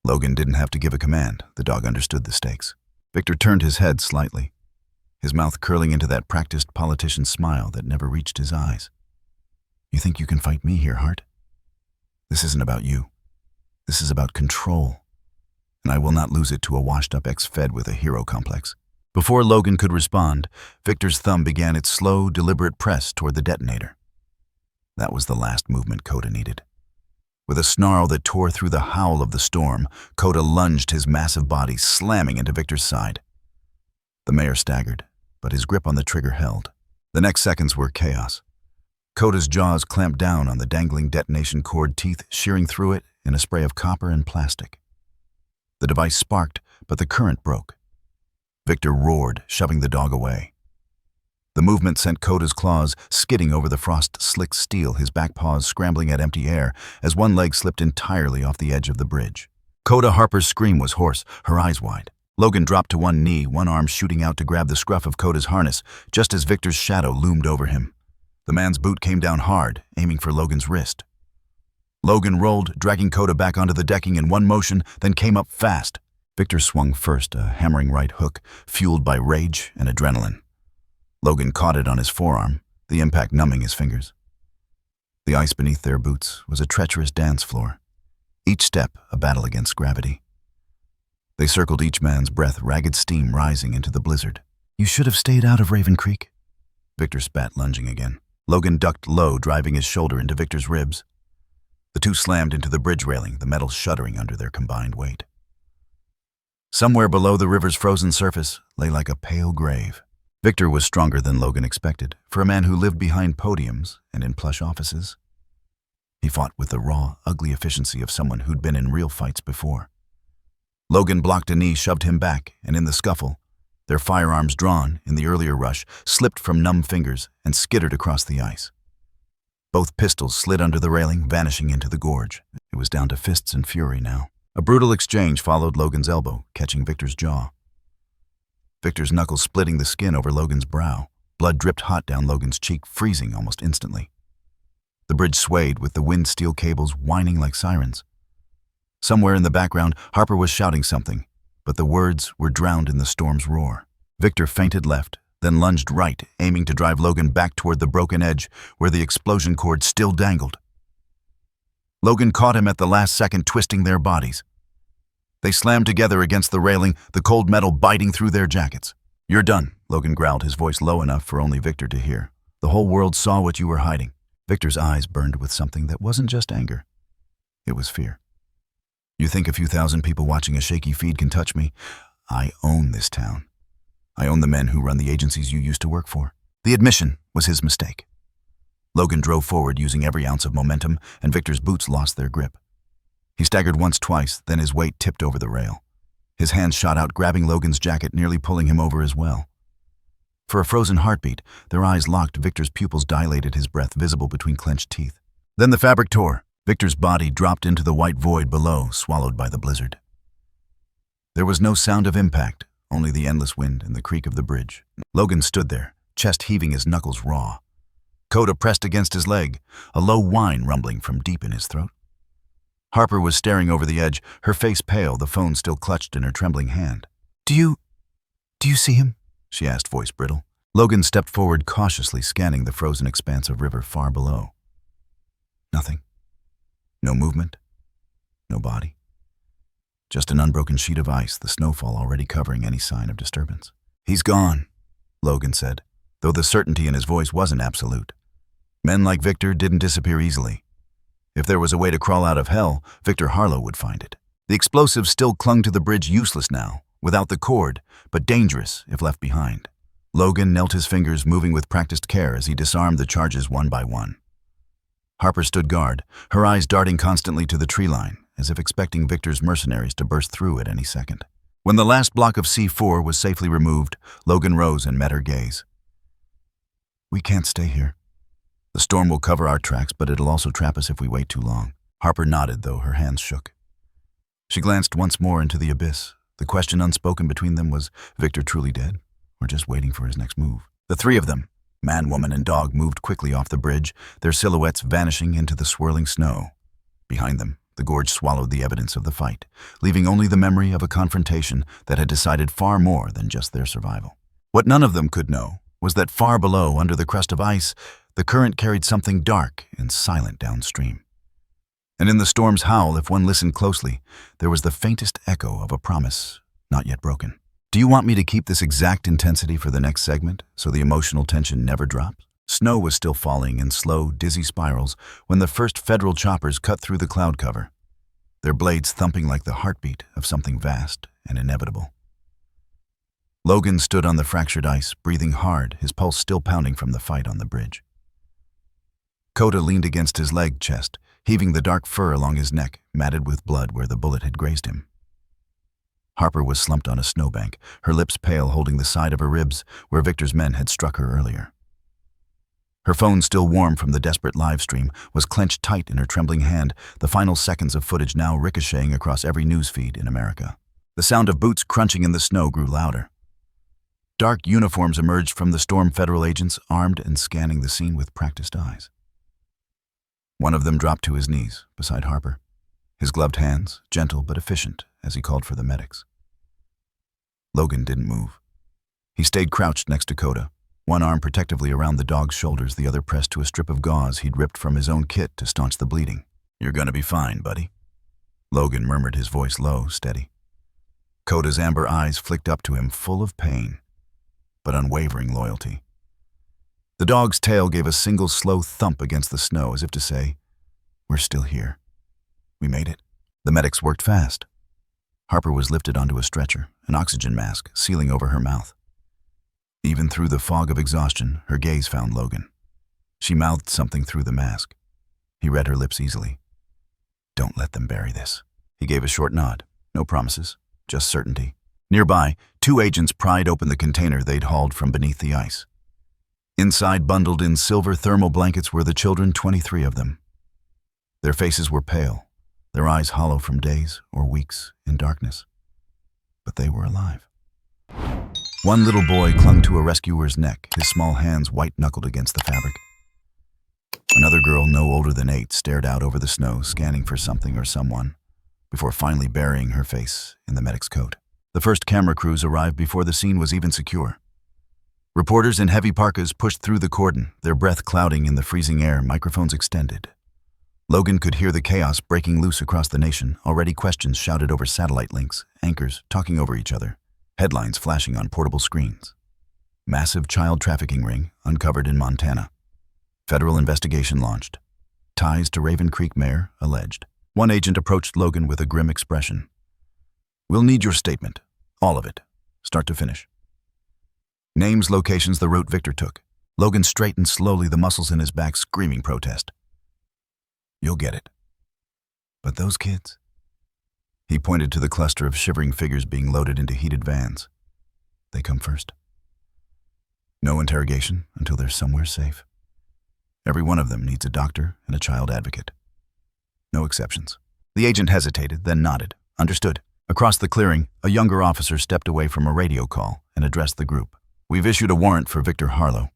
Logan didn't have to give a command. The dog understood the stakes. Victor turned his head slightly, his mouth curling into that practiced politician smile that never reached his eyes. You think you can fight me here, Hart? This isn't about you. This is about control. And I will not lose it to a washed-up ex-fed with a hero complex. Before Logan could respond, Victor's thumb began its slow, deliberate press toward the detonator. That was the last movement Coda needed. With a snarl that tore through the howl of the storm, Coda lunged his massive body, slamming into Victor's side. The mayor staggered, but his grip on the trigger held. The next seconds were chaos. Coda's jaws clamped down on the dangling detonation cord, teeth shearing through it in a spray of copper and plastic. The device sparked, but the current broke. Victor roared, shoving the dog away. The movement sent Coda's claws skidding over the frost-slick steel, his back paws scrambling at empty air as one leg slipped entirely off the edge of the bridge. Coda Harper's scream was hoarse, her eyes wide. Logan dropped to one knee, one arm shooting out to grab the scruff of Coda's harness, just as Victor's shadow loomed over him. The man's boot came down hard, aiming for Logan's wrist. Logan rolled, dragging Coda back onto the decking in one motion, then came up fast. Victor swung first, a hammering right hook, fueled by rage and adrenaline. Logan caught it on his forearm, the impact numbing his fingers. The ice beneath their boots was a treacherous dance floor, each step a battle against gravity. They circled each man's breath, ragged steam rising into the blizzard. You should have stayed out of Raven Creek. Victor spat, lunging again. Logan ducked low, driving his shoulder into Victor's ribs. The two slammed into the bridge railing, the metal shuddering under their combined weight. Somewhere below the river's frozen surface lay like a pale grave. Victor was stronger than Logan expected, for a man who lived behind podiums and in plush offices. He fought with the raw, ugly efficiency of someone who'd been in real fights before. Logan blocked a knee, shoved him back, and in the scuffle, their firearms drawn in the earlier rush, slipped from numb fingers and skittered across the ice. Both pistols slid under the railing, vanishing into the gorge. It was down to fists and fury now. A brutal exchange followed Logan's elbow, catching Victor's jaw. Victor's knuckles splitting the skin over Logan's brow. Blood dripped hot down Logan's cheek, freezing almost instantly. The bridge swayed, with the wind steel cables whining like sirens. Somewhere in the background, Harper was shouting something, but the words were drowned in the storm's roar. Victor feinted left, then lunged right, aiming to drive Logan back toward the broken edge where the explosion cord still dangled. Logan caught him at the last second, twisting their bodies. They slammed together against the railing, the cold metal biting through their jackets. "You're done," Logan growled, his voice low enough for only Victor to hear. "The whole world saw what you were hiding." Victor's eyes burned with something that wasn't just anger. It was fear. "You think a few thousand people watching a shaky feed can touch me? I own this town. I own the men who run the agencies you used to work for." The admission was his mistake. Logan drove forward using every ounce of momentum, and Victor's boots lost their grip. He staggered once, twice, then his weight tipped over the rail. His hands shot out, grabbing Logan's jacket, nearly pulling him over as well. For a frozen heartbeat, their eyes locked. Victor's pupils dilated, his breath visible between clenched teeth. Then the fabric tore. Victor's body dropped into the white void below, swallowed by the blizzard. There was no sound of impact, only the endless wind and the creak of the bridge. Logan stood there, chest heaving, his knuckles raw. Coda pressed against his leg, a low whine rumbling from deep in his throat. Harper was staring over the edge, her face pale, the phone still clutched in her trembling hand. Do you see him?" she asked, voice brittle. Logan stepped forward, cautiously scanning the frozen expanse of river far below. Nothing. No movement. No body. Just an unbroken sheet of ice, the snowfall already covering any sign of disturbance. "He's gone," Logan said, though the certainty in his voice wasn't absolute. Men like Victor didn't disappear easily. If there was a way to crawl out of hell, Victor Harlow would find it. The explosives still clung to the bridge, useless now, without the cord, but dangerous if left behind. Logan knelt, his fingers moving with practiced care as he disarmed the charges one by one. Harper stood guard, her eyes darting constantly to the tree line, as if expecting Victor's mercenaries to burst through at any second. When the last block of C4 was safely removed, Logan rose and met her gaze. "We can't stay here. The storm will cover our tracks, but it'll also trap us if we wait too long." Harper nodded, though her hands shook. She glanced once more into the abyss. The question unspoken between them was, Victor truly dead, or just waiting for his next move? The three of them, man, woman, and dog, moved quickly off the bridge, their silhouettes vanishing into the swirling snow. Behind them, the gorge swallowed the evidence of the fight, leaving only the memory of a confrontation that had decided far more than just their survival. What none of them could know was that far below, under the crust of ice, the current carried something dark and silent downstream. And in the storm's howl, if one listened closely, there was the faintest echo of a promise not yet broken. "Do you want me to keep this exact intensity for the next segment, so the emotional tension never drops?" Snow was still falling in slow, dizzy spirals when the first federal choppers cut through the cloud cover, their blades thumping like the heartbeat of something vast and inevitable. Logan stood on the fractured ice, breathing hard, his pulse still pounding from the fight on the bridge. Coda leaned against his leg chest, heaving the dark fur along his neck, matted with blood where the bullet had grazed him. Harper was slumped on a snowbank, her lips pale, holding the side of her ribs where Victor's men had struck her earlier. Her phone, still warm from the desperate live stream, was clenched tight in her trembling hand, the final seconds of footage now ricocheting across every news feed in America. The sound of boots crunching in the snow grew louder. Dark uniforms emerged from the storm, federal agents armed and scanning the scene with practiced eyes. One of them dropped to his knees beside Harper, his gloved hands gentle but efficient as he called for the medics. Logan didn't move. He stayed crouched next to Coda, one arm protectively around the dog's shoulders, the other pressed to a strip of gauze he'd ripped from his own kit to staunch the bleeding. "You're gonna be fine, buddy," Logan murmured, his voice low, steady. Coda's amber eyes flicked up to him, full of pain, but unwavering loyalty. The dog's tail gave a single slow thump against the snow, as if to say, "We're still here. We made it." The medics worked fast. Harper was lifted onto a stretcher, an oxygen mask sealing over her mouth. Even through the fog of exhaustion, her gaze found Logan. She mouthed something through the mask. He read her lips easily. "Don't let them bury this." He gave a short nod. No promises, just certainty. Nearby, two agents pried open the container they'd hauled from beneath the ice. Inside, bundled in silver thermal blankets, were the children, 23 of them. Their faces were pale, their eyes hollow from days or weeks in darkness. But they were alive. One little boy clung to a rescuer's neck, his small hands white-knuckled against the fabric. Another girl, no older than 8, stared out over the snow, scanning for something or someone, before finally burying her face in the medic's coat. The first camera crews arrived before the scene was even secure. Reporters in heavy parkas pushed through the cordon, their breath clouding in the freezing air, microphones extended. Logan could hear the chaos breaking loose across the nation, already questions shouted over satellite links, anchors talking over each other, headlines flashing on portable screens. Massive child trafficking ring uncovered in Montana. Federal investigation launched. Ties to Raven Creek mayor alleged. One agent approached Logan with a grim expression. "We'll need your statement. All of it. Start to finish." Names, locations, the route Victor took. Logan straightened slowly, the muscles in his back screaming protest. "You'll get it. But those kids?" He pointed to the cluster of shivering figures being loaded into heated vans. "They come first. No interrogation until they're somewhere safe. Every one of them needs a doctor and a child advocate. No exceptions." The agent hesitated, then nodded. "Understood." Across the clearing, a younger officer stepped away from a radio call and addressed the group. "We've issued a warrant for Victor Harlow.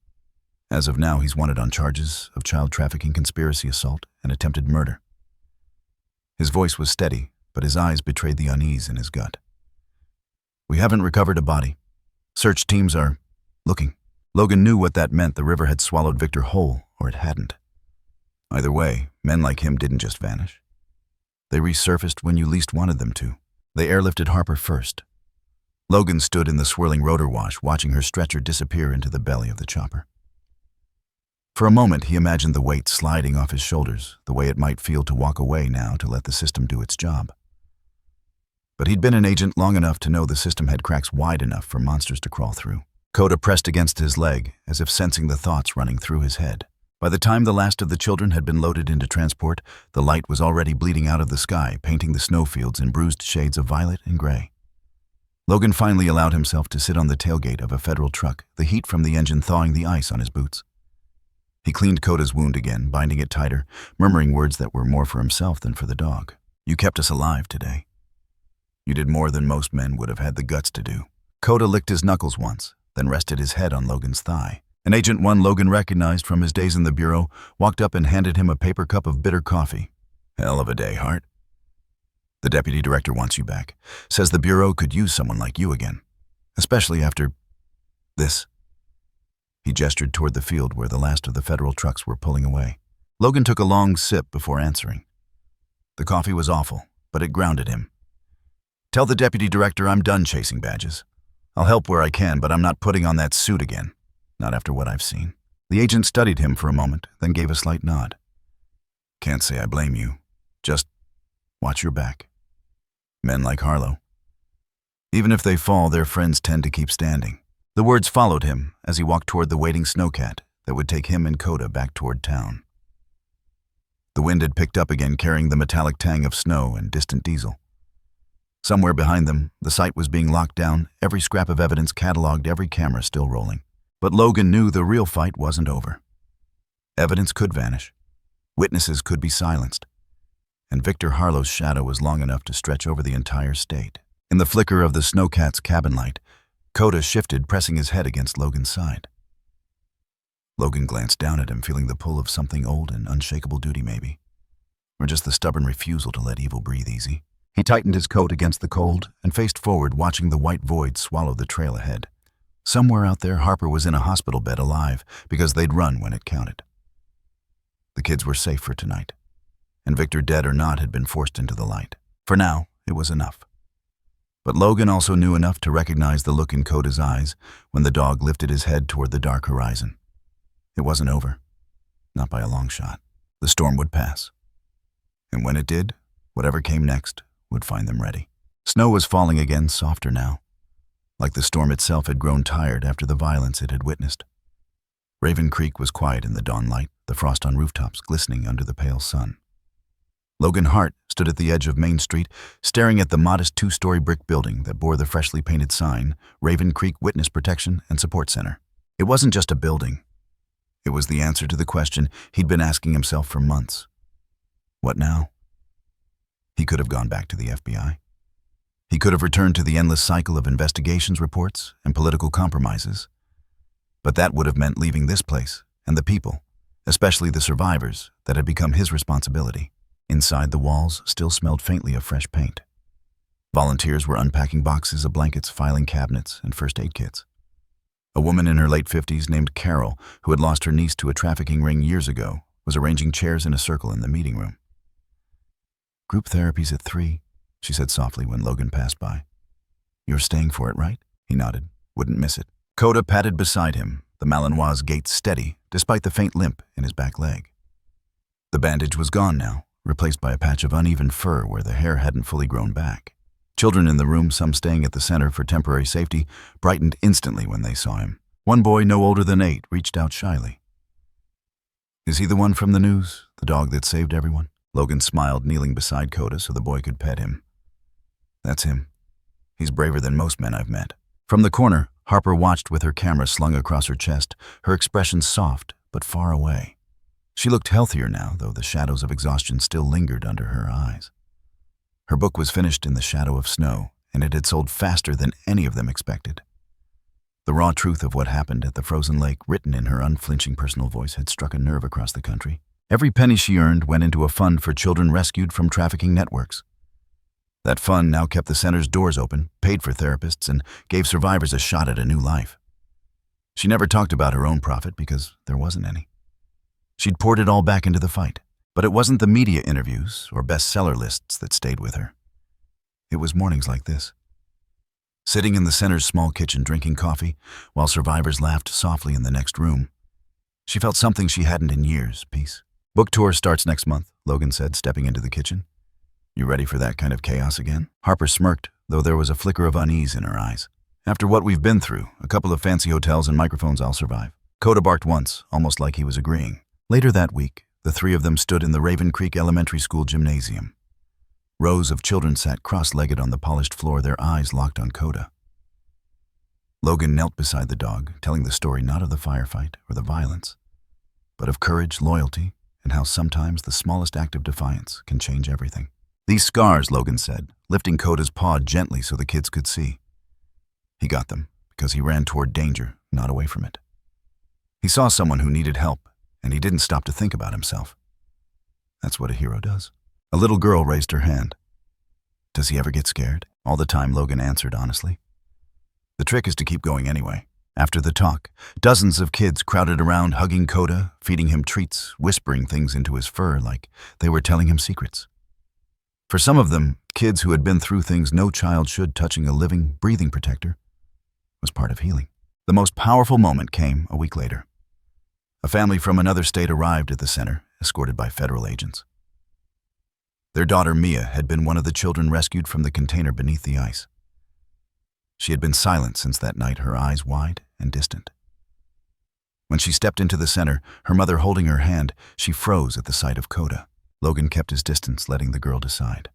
As of now, he's wanted on charges of child trafficking, conspiracy assault, and attempted murder." His voice was steady, but his eyes betrayed the unease in his gut. "We haven't recovered a body. Search teams are looking." Logan knew what that meant. The river had swallowed Victor whole, or it hadn't. Either way, men like him didn't just vanish. They resurfaced when you least wanted them to. They airlifted Harper first. Logan stood in the swirling rotor wash, watching her stretcher disappear into the belly of the chopper. For a moment, he imagined the weight sliding off his shoulders, the way it might feel to walk away now, to let the system do its job. But he'd been an agent long enough to know the system had cracks wide enough for monsters to crawl through. Coda pressed against his leg, as if sensing the thoughts running through his head. By the time the last of the children had been loaded into transport, the light was already bleeding out of the sky, painting the snowfields in bruised shades of violet and gray. Logan finally allowed himself to sit on the tailgate of a federal truck, the heat from the engine thawing the ice on his boots. He cleaned Coda's wound again, binding it tighter, murmuring words that were more for himself than for the dog. "You kept us alive today. You did more than most men would have had the guts to do." Coda licked his knuckles once, then rested his head on Logan's thigh. An Agent 1 Logan recognized from his days in the bureau walked up and handed him a paper cup of bitter coffee. "Hell of a day, Hart. The deputy director wants you back. Says the bureau could use someone like you again. Especially after this." He gestured toward the field where the last of the federal trucks were pulling away. Logan took a long sip before answering. The coffee was awful, but it grounded him. "Tell the deputy director I'm done chasing badges. I'll help where I can, but I'm not putting on that suit again. Not after what I've seen." The agent studied him for a moment, then gave a slight nod. "Can't say I blame you. Just watch your back. Men like Harlow. Even if they fall, their friends tend to keep standing." The words followed him as he walked toward the waiting snowcat that would take him and Coda back toward town. The wind had picked up again, carrying the metallic tang of snow and distant diesel. Somewhere behind them, the site was being locked down, every scrap of evidence cataloged, every camera still rolling. But Logan knew the real fight wasn't over. Evidence could vanish. Witnesses could be silenced. And Victor Harlow's shadow was long enough to stretch over the entire state. In the flicker of the snowcat's cabin light, Coda shifted, pressing his head against Logan's side. Logan glanced down at him, feeling the pull of something old and unshakable duty maybe. Or just the stubborn refusal to let evil breathe easy. He tightened his coat against the cold and faced forward, watching the white void swallow the trail ahead. Somewhere out there, Harper was in a hospital bed alive, because they'd run when it counted. The kids were safe for tonight, and Victor, dead or not, had been forced into the light. For now, it was enough. But Logan also knew enough to recognize the look in Coda's eyes when the dog lifted his head toward the dark horizon. It wasn't over. Not by a long shot. The storm would pass. And when it did, whatever came next would find them ready. Snow was falling again, softer now, like the storm itself had grown tired after the violence it had witnessed. Raven Creek was quiet in the dawn light, the frost on rooftops glistening under the pale sun. Logan Hart stood at the edge of Main Street, staring at the modest 2-story brick building that bore the freshly painted sign, Raven Creek Witness Protection and Support Center. It wasn't just a building. It was the answer to the question he'd been asking himself for months. What now? He could have gone back to the FBI. He could have returned to the endless cycle of investigations reports and political compromises. But that would have meant leaving this place and the people, especially the survivors, that had become his responsibility. Inside, the walls still smelled faintly of fresh paint. Volunteers were unpacking boxes of blankets, filing cabinets, and first aid kits. A woman in her late 50s named Carol, who had lost her niece to a trafficking ring years ago, was arranging chairs in a circle in the meeting room. "Group therapy's at 3, she said softly when Logan passed by. "You're staying for it, right?" He nodded. Wouldn't miss it. Coda padded beside him, the Malinois' gait steady, despite the faint limp in his back leg. The bandage was gone now, replaced by a patch of uneven fur where the hair hadn't fully grown back. Children in the room, some staying at the center for temporary safety, brightened instantly when they saw him. One boy, no older than 8, reached out shyly. "Is he the one from the news, the dog that saved everyone?" Logan smiled, kneeling beside Coda so the boy could pet him. "That's him. He's braver than most men I've met." From the corner, Harper watched with her camera slung across her chest, her expression soft but far away. She looked healthier now, though the shadows of exhaustion still lingered under her eyes. Her book was finished in the shadow of snow, and it had sold faster than any of them expected. The raw truth of what happened at the frozen lake, written in her unflinching personal voice, had struck a nerve across the country. Every penny she earned went into a fund for children rescued from trafficking networks. That fund now kept the center's doors open, paid for therapists, and gave survivors a shot at a new life. She never talked about her own profit because there wasn't any. She'd poured it all back into the fight, but it wasn't the media interviews or bestseller lists that stayed with her. It was mornings like this. Sitting in the center's small kitchen drinking coffee, while survivors laughed softly in the next room. She felt something she hadn't in years, peace. "Book tour starts next month," Logan said, stepping into the kitchen. "You ready for that kind of chaos again?" Harper smirked, though there was a flicker of unease in her eyes. "After what we've been through, a couple of fancy hotels and microphones, I'll survive." Coda barked once, almost like he was agreeing. Later that week, the 3 of them stood in the Raven Creek Elementary School gymnasium. Rows of children sat cross-legged on the polished floor, their eyes locked on Coda. Logan knelt beside the dog, telling the story not of the firefight or the violence, but of courage, loyalty, and how sometimes the smallest act of defiance can change everything. "These scars," Logan said, lifting Coda's paw gently so the kids could see. He got them because he ran toward danger, not away from it. He saw someone who needed help, and he didn't stop to think about himself. That's what a hero does. A little girl raised her hand. "Does he ever get scared?" "All the time," Logan answered honestly. "The trick is to keep going anyway." After the talk, dozens of kids crowded around, hugging Coda, feeding him treats, whispering things into his fur like they were telling him secrets. For some of them, kids who had been through things no child should, touching a living, breathing protector was part of healing. The most powerful moment came a week later. A family from another state arrived at the center, escorted by federal agents. Their daughter, Mia, had been one of the children rescued from the container beneath the ice. She had been silent since that night, her eyes wide and distant. When she stepped into the center, her mother holding her hand, she froze at the sight of Coda. Logan kept his distance, letting the girl decide.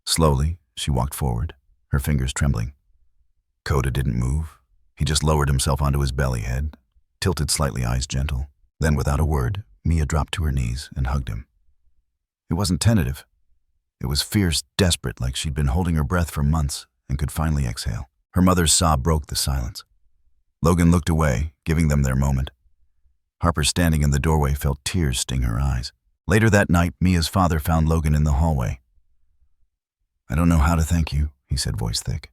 Slowly, she walked forward, her fingers trembling. Coda didn't move. He just lowered himself onto his belly head, tilted slightly, eyes gentle. Then, without a word, Mia dropped to her knees and hugged him. It wasn't tentative. It was fierce, desperate, like she'd been holding her breath for months and could finally exhale. Her mother's sob broke the silence. Logan looked away, giving them their moment. Harper, standing in the doorway, felt tears sting her eyes. Later that night, Mia's father found Logan in the hallway. "I don't know how to thank you," he said, voice thick.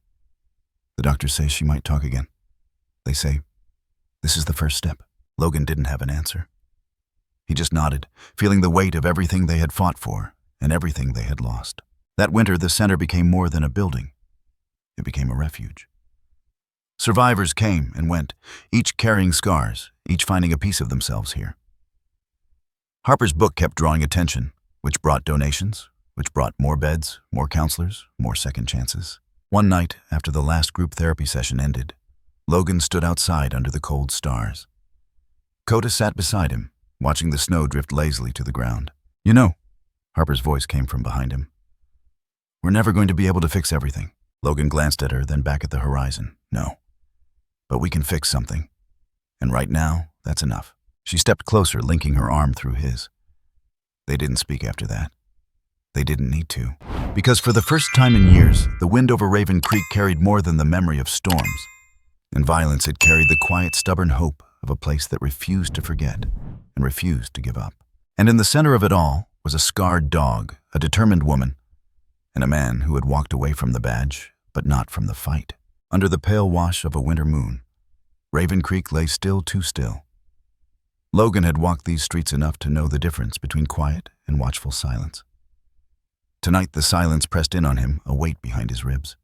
"The doctors say she might talk again. They say this is the first step." Logan didn't have an answer. He just nodded, feeling the weight of everything they had fought for and everything they had lost. That winter, the center became more than a building. It became a refuge. Survivors came and went, each carrying scars, each finding a piece of themselves here. Harper's book kept drawing attention, which brought donations, which brought more beds, more counselors, more second chances. One night, after the last group therapy session ended, Logan stood outside under the cold stars. Coda sat beside him, watching the snow drift lazily to the ground. "You know," Harper's voice came from behind him, "we're never going to be able to fix everything." Logan glanced at her, then back at the horizon. "No. But we can fix something. And right now, that's enough." She stepped closer, linking her arm through his. They didn't speak after that. They didn't need to. Because for the first time in years, the wind over Raven Creek carried more than the memory of storms. In violence, it carried the quiet, stubborn hope of a place that refused to forget and refused to give up. And in the center of it all was a scarred dog, a determined woman, and a man who had walked away from the badge, but not from the fight. Under the pale wash of a winter moon, Raven Creek lay still too still. Logan had walked these streets enough to know the difference between quiet and watchful silence. Tonight, the silence pressed in on him, a weight behind his ribs.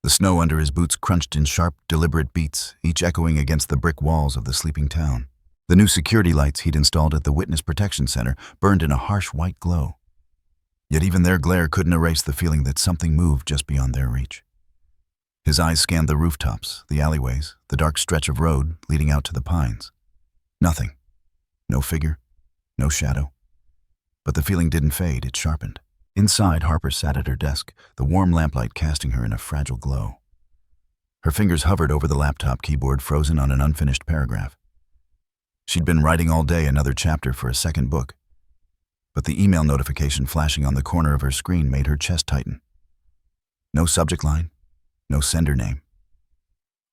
The snow under his boots crunched in sharp, deliberate beats, each echoing against the brick walls of the sleeping town. The new security lights he'd installed at the Witness Protection Center burned in a harsh white glow. Yet even their glare couldn't erase the feeling that something moved just beyond their reach. His eyes scanned the rooftops, the alleyways, the dark stretch of road leading out to the pines. Nothing. No figure. No shadow. But the feeling didn't fade, it sharpened. Inside, Harper sat at her desk, the warm lamplight casting her in a fragile glow. Her fingers hovered over the laptop keyboard, frozen on an unfinished paragraph. She'd been writing all day another chapter for a second book, but the email notification flashing on the corner of her screen made her chest tighten. No subject line, no sender name.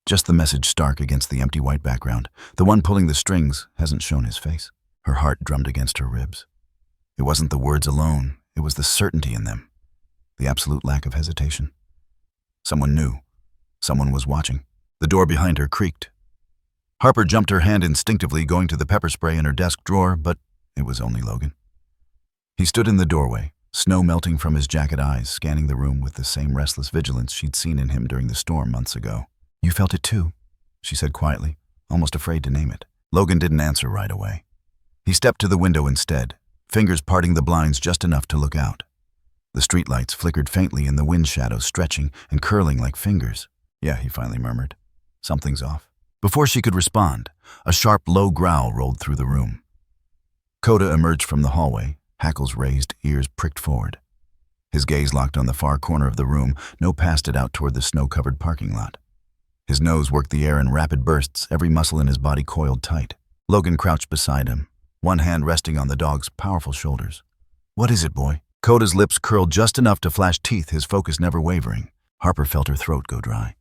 Just the message stark against the empty white background. The one pulling the strings hasn't shown his face. Her heart drummed against her ribs. It wasn't the words alone, it was the certainty in them, the absolute lack of hesitation. Someone knew. Someone was watching. The door behind her creaked. Harper jumped her hand instinctively, going to the pepper spray in her desk drawer, but it was only Logan. He stood in the doorway, snow melting from his jacket eyes, scanning the room with the same restless vigilance she'd seen in him during the storm months ago. "You felt it too," she said quietly, almost afraid to name it. Logan didn't answer right away. He stepped to the window instead, fingers parting the blinds just enough to look out. The streetlights flickered faintly in the wind shadows, stretching and curling like fingers. "Yeah," he finally murmured. "Something's off." Before she could respond, a sharp, low growl rolled through the room. Coda emerged from the hallway, hackles raised, ears pricked forward. His gaze locked on the far corner of the room, no past it out toward the snow-covered parking lot. His nose worked the air in rapid bursts, every muscle in his body coiled tight. Logan crouched beside him, one hand resting on the dog's powerful shoulders. "What is it, boy?" Coda's lips curled just enough to flash teeth, his focus never wavering. Harper felt her throat go dry.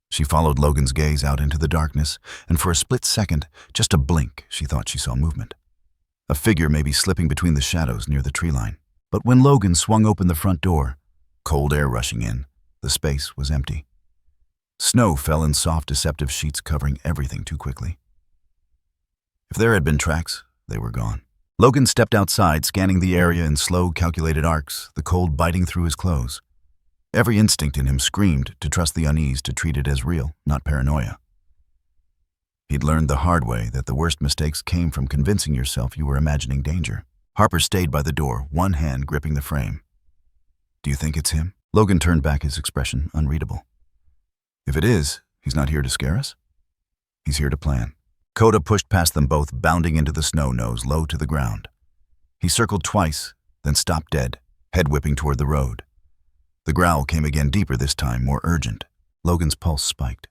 She followed Logan's gaze out into the darkness, and for a split second, just a blink, she thought she saw movement. A figure maybe slipping between the shadows near the tree line. But when Logan swung open the front door, cold air rushing in, the space was empty. Snow fell in soft, deceptive sheets covering everything too quickly. If there had been tracks, they were gone. Logan stepped outside, scanning the area in slow, calculated arcs, the cold biting through his clothes. Every instinct in him screamed to trust the unease, to treat it as real, not paranoia. He'd learned the hard way that the worst mistakes came from convincing yourself you were imagining danger. Harper stayed by the door, one hand gripping the frame. "Do you think it's him?" Logan turned back, his expression unreadable. "If it is, he's not here to scare us. He's here to plan." Coda pushed past them both, bounding into the snow, nose low to the ground. He circled twice, then stopped dead, head whipping toward the road. The growl came again, deeper this time, more urgent. Logan's pulse spiked.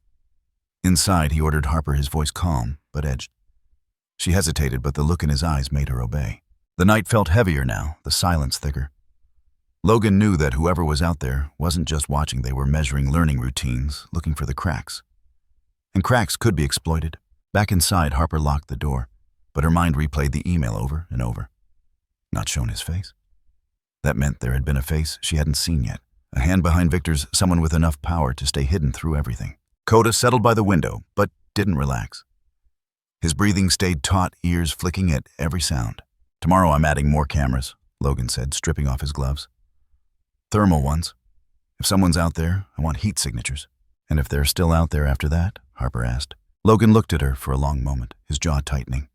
Inside, he ordered Harper, his voice calm, but edged. She hesitated, but the look in his eyes made her obey. The night felt heavier now, the silence thicker. Logan knew that whoever was out there wasn't just watching, they were measuring learning routines, looking for the cracks. And cracks could be exploited. Back inside, Harper locked the door, but her mind replayed the email over and over. Not shown his face. That meant there had been a face she hadn't seen yet. A hand behind Victor's, someone with enough power to stay hidden through everything. Coda settled by the window, but didn't relax. His breathing stayed taut, ears flicking at every sound. "Tomorrow I'm adding more cameras," Logan said, stripping off his gloves. "Thermal ones. If someone's out there, I want heat signatures." "And if they're still out there after that?" Harper asked. Logan looked at her for a long moment, his jaw tightening.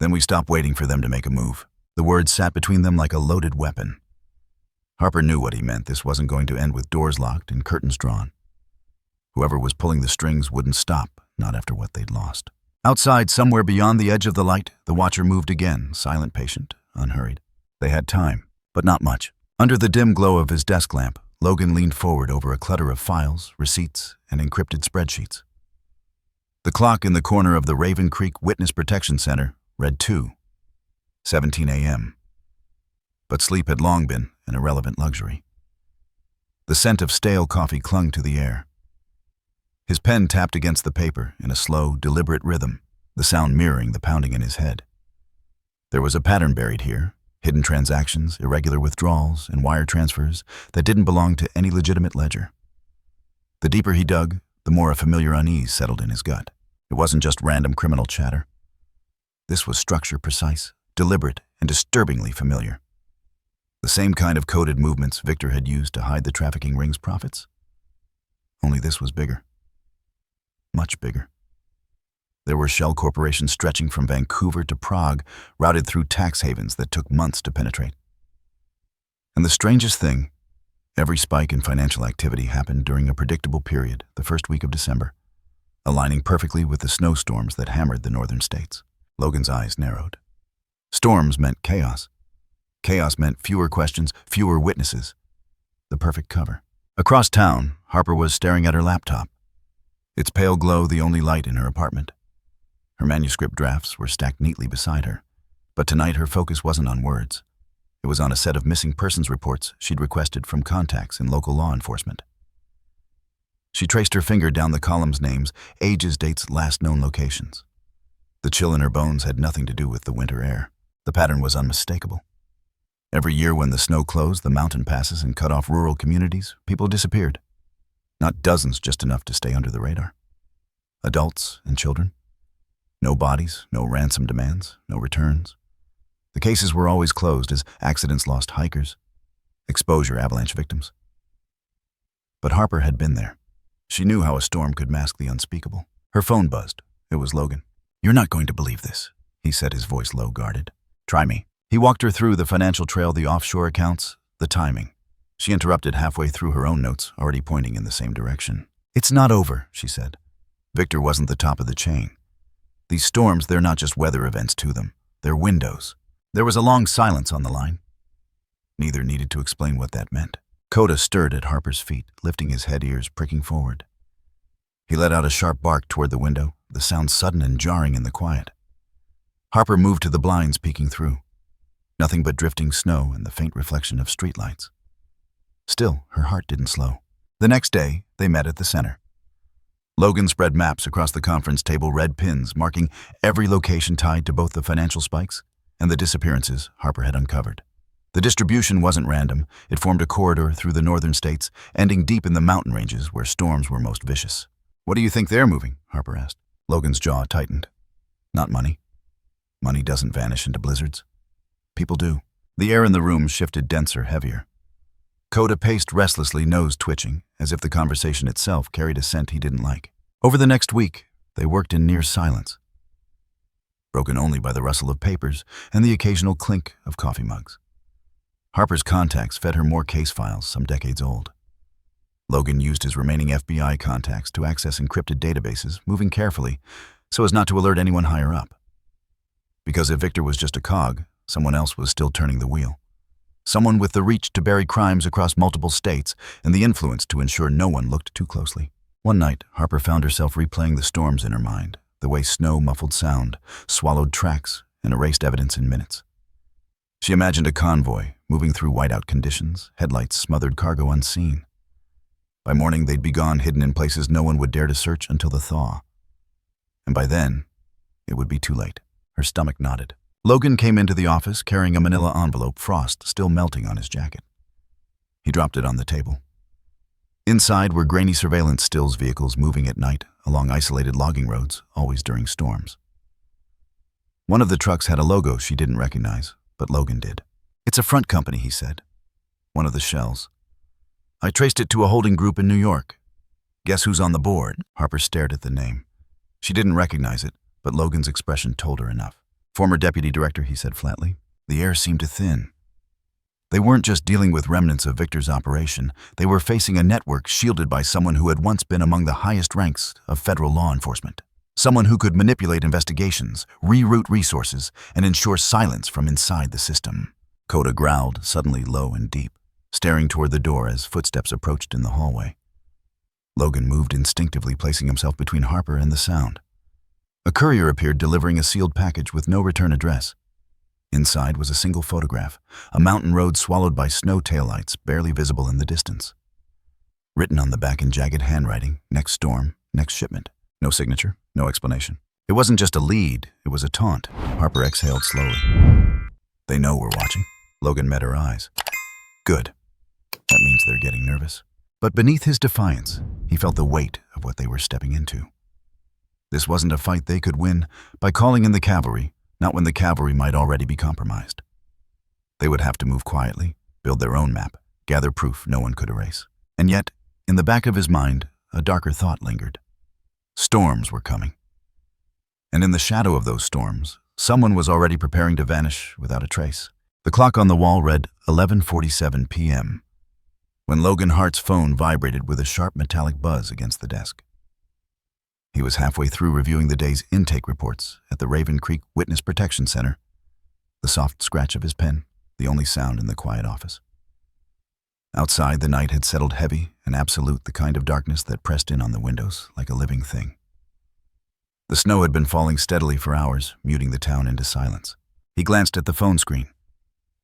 "Then we stop waiting for them to make a move." The words sat between them like a loaded weapon. Harper knew what he meant. This wasn't going to end with doors locked and curtains drawn. Whoever was pulling the strings wouldn't stop, not after what they'd lost. Outside, somewhere beyond the edge of the light, the watcher moved again, silent, patient, unhurried. They had time, but not much. Under the dim glow of his desk lamp, Logan leaned forward over a clutter of files, receipts, and encrypted spreadsheets. The clock in the corner of the Raven Creek Witness Protection Center read 2:17 a.m. But sleep had long been an irrelevant luxury. The scent of stale coffee clung to the air. His pen tapped against the paper in a slow, deliberate rhythm, the sound mirroring the pounding in his head. There was a pattern buried here, hidden transactions, irregular withdrawals, and wire transfers that didn't belong to any legitimate ledger. The deeper he dug, the more a familiar unease settled in his gut. It wasn't just random criminal chatter. This was structure precise, deliberate, and disturbingly familiar. The same kind of coded movements Victor had used to hide the trafficking ring's profits. Only this was bigger. Much bigger. There were shell corporations stretching from Vancouver to Prague, routed through tax havens that took months to penetrate. And the strangest thing, every spike in financial activity happened during a predictable period, the first week of December, aligning perfectly with the snowstorms that hammered the northern states. Logan's eyes narrowed. Storms meant chaos. Chaos meant fewer questions, fewer witnesses. The perfect cover. Across town, Harper was staring at her laptop, its pale glow the only light in her apartment. Her manuscript drafts were stacked neatly beside her, but tonight her focus wasn't on words. It was on a set of missing persons reports she'd requested from contacts in local law enforcement. She traced her finger down the column's names, ages, dates, last known locations. The chill in her bones had nothing to do with the winter air. The pattern was unmistakable. Every year when the snow closed the mountain passes and cut off rural communities, people disappeared. Not dozens, just enough to stay under the radar. Adults and children. No bodies, no ransom demands, no returns. The cases were always closed as accidents lost hikers, exposure avalanche victims. But Harper had been there. She knew how a storm could mask the unspeakable. Her phone buzzed. It was Logan. "You're not going to believe this," he said, his voice low guarded. "Try me." He walked her through the financial trail, the offshore accounts, the timing. She interrupted halfway through her own notes, already pointing in the same direction. "It's not over," she said. Victor wasn't the top of the chain. These storms, they're not just weather events to them. They're windows. There was a long silence on the line. Neither needed to explain what that meant. Coda stirred at Harper's feet, lifting his head, ears pricking forward. He let out a sharp bark toward the window, the sound sudden and jarring in the quiet. Harper moved to the blinds, peeking through. Nothing but drifting snow and the faint reflection of streetlights. Still, her heart didn't slow. The next day, they met at the center. Logan spread maps across the conference table, red pins marking every location tied to both the financial spikes and the disappearances Harper had uncovered. The distribution wasn't random. It formed a corridor through the northern states, ending deep in the mountain ranges where storms were most vicious. "What do you think they're moving?" Harper asked. Logan's jaw tightened. "Not money. Money doesn't vanish into blizzards. People do." The air in the room shifted denser, heavier. Coda paced restlessly, nose twitching, as if the conversation itself carried a scent he didn't like. Over the next week, they worked in near silence, broken only by the rustle of papers and the occasional clink of coffee mugs. Harper's contacts fed her more case files, some decades old. Logan used his remaining FBI contacts to access encrypted databases, moving carefully so as not to alert anyone higher up. Because if Victor was just a cog, someone else was still turning the wheel. Someone with the reach to bury crimes across multiple states and the influence to ensure no one looked too closely. One night, Harper found herself replaying the storms in her mind, the way snow muffled sound, swallowed tracks, and erased evidence in minutes. She imagined a convoy moving through whiteout conditions, headlights smothered cargo unseen. By morning, they'd be gone, hidden in places no one would dare to search until the thaw. And by then, it would be too late. Her stomach knotted. Logan came into the office carrying a manila envelope, frost still melting on his jacket. He dropped it on the table. Inside were grainy surveillance stills vehicles moving at night along isolated logging roads, always during storms. One of the trucks had a logo she didn't recognize, but Logan did. "It's a front company," he said. "One of the shells. I traced it to a holding group in New York. Guess who's on the board?" Harper stared at the name. She didn't recognize it, but Logan's expression told her enough. "Former deputy director," he said flatly. The air seemed to thin. They weren't just dealing with remnants of Victor's operation. They were facing a network shielded by someone who had once been among the highest ranks of federal law enforcement. Someone who could manipulate investigations, reroute resources, and ensure silence from inside the system. Coda growled, suddenly low and deep, staring toward the door as footsteps approached in the hallway. Logan moved instinctively, placing himself between Harper and the sound. A courier appeared delivering a sealed package with no return address. Inside was a single photograph, a mountain road swallowed by snow taillights barely visible in the distance. Written on the back in jagged handwriting, next storm, next shipment. No signature, no explanation. It wasn't just a lead, it was a taunt. Harper exhaled slowly. They know we're watching. Logan met her eyes. Good. That means they're getting nervous. But beneath his defiance, he felt the weight of what they were stepping into. This wasn't a fight they could win by calling in the cavalry, not when the cavalry might already be compromised. They would have to move quietly, build their own map, gather proof no one could erase. And yet, in the back of his mind, a darker thought lingered. Storms were coming. And in the shadow of those storms, someone was already preparing to vanish without a trace. The clock on the wall read 11:47 p.m. when Logan Hart's phone vibrated with a sharp metallic buzz against the desk. He was halfway through reviewing the day's intake reports at the Raven Creek Witness Protection Center. The soft scratch of his pen, the only sound in the quiet office. Outside, the night had settled heavy and absolute, the kind of darkness that pressed in on the windows like a living thing. The snow had been falling steadily for hours, muting the town into silence. He glanced at the phone screen.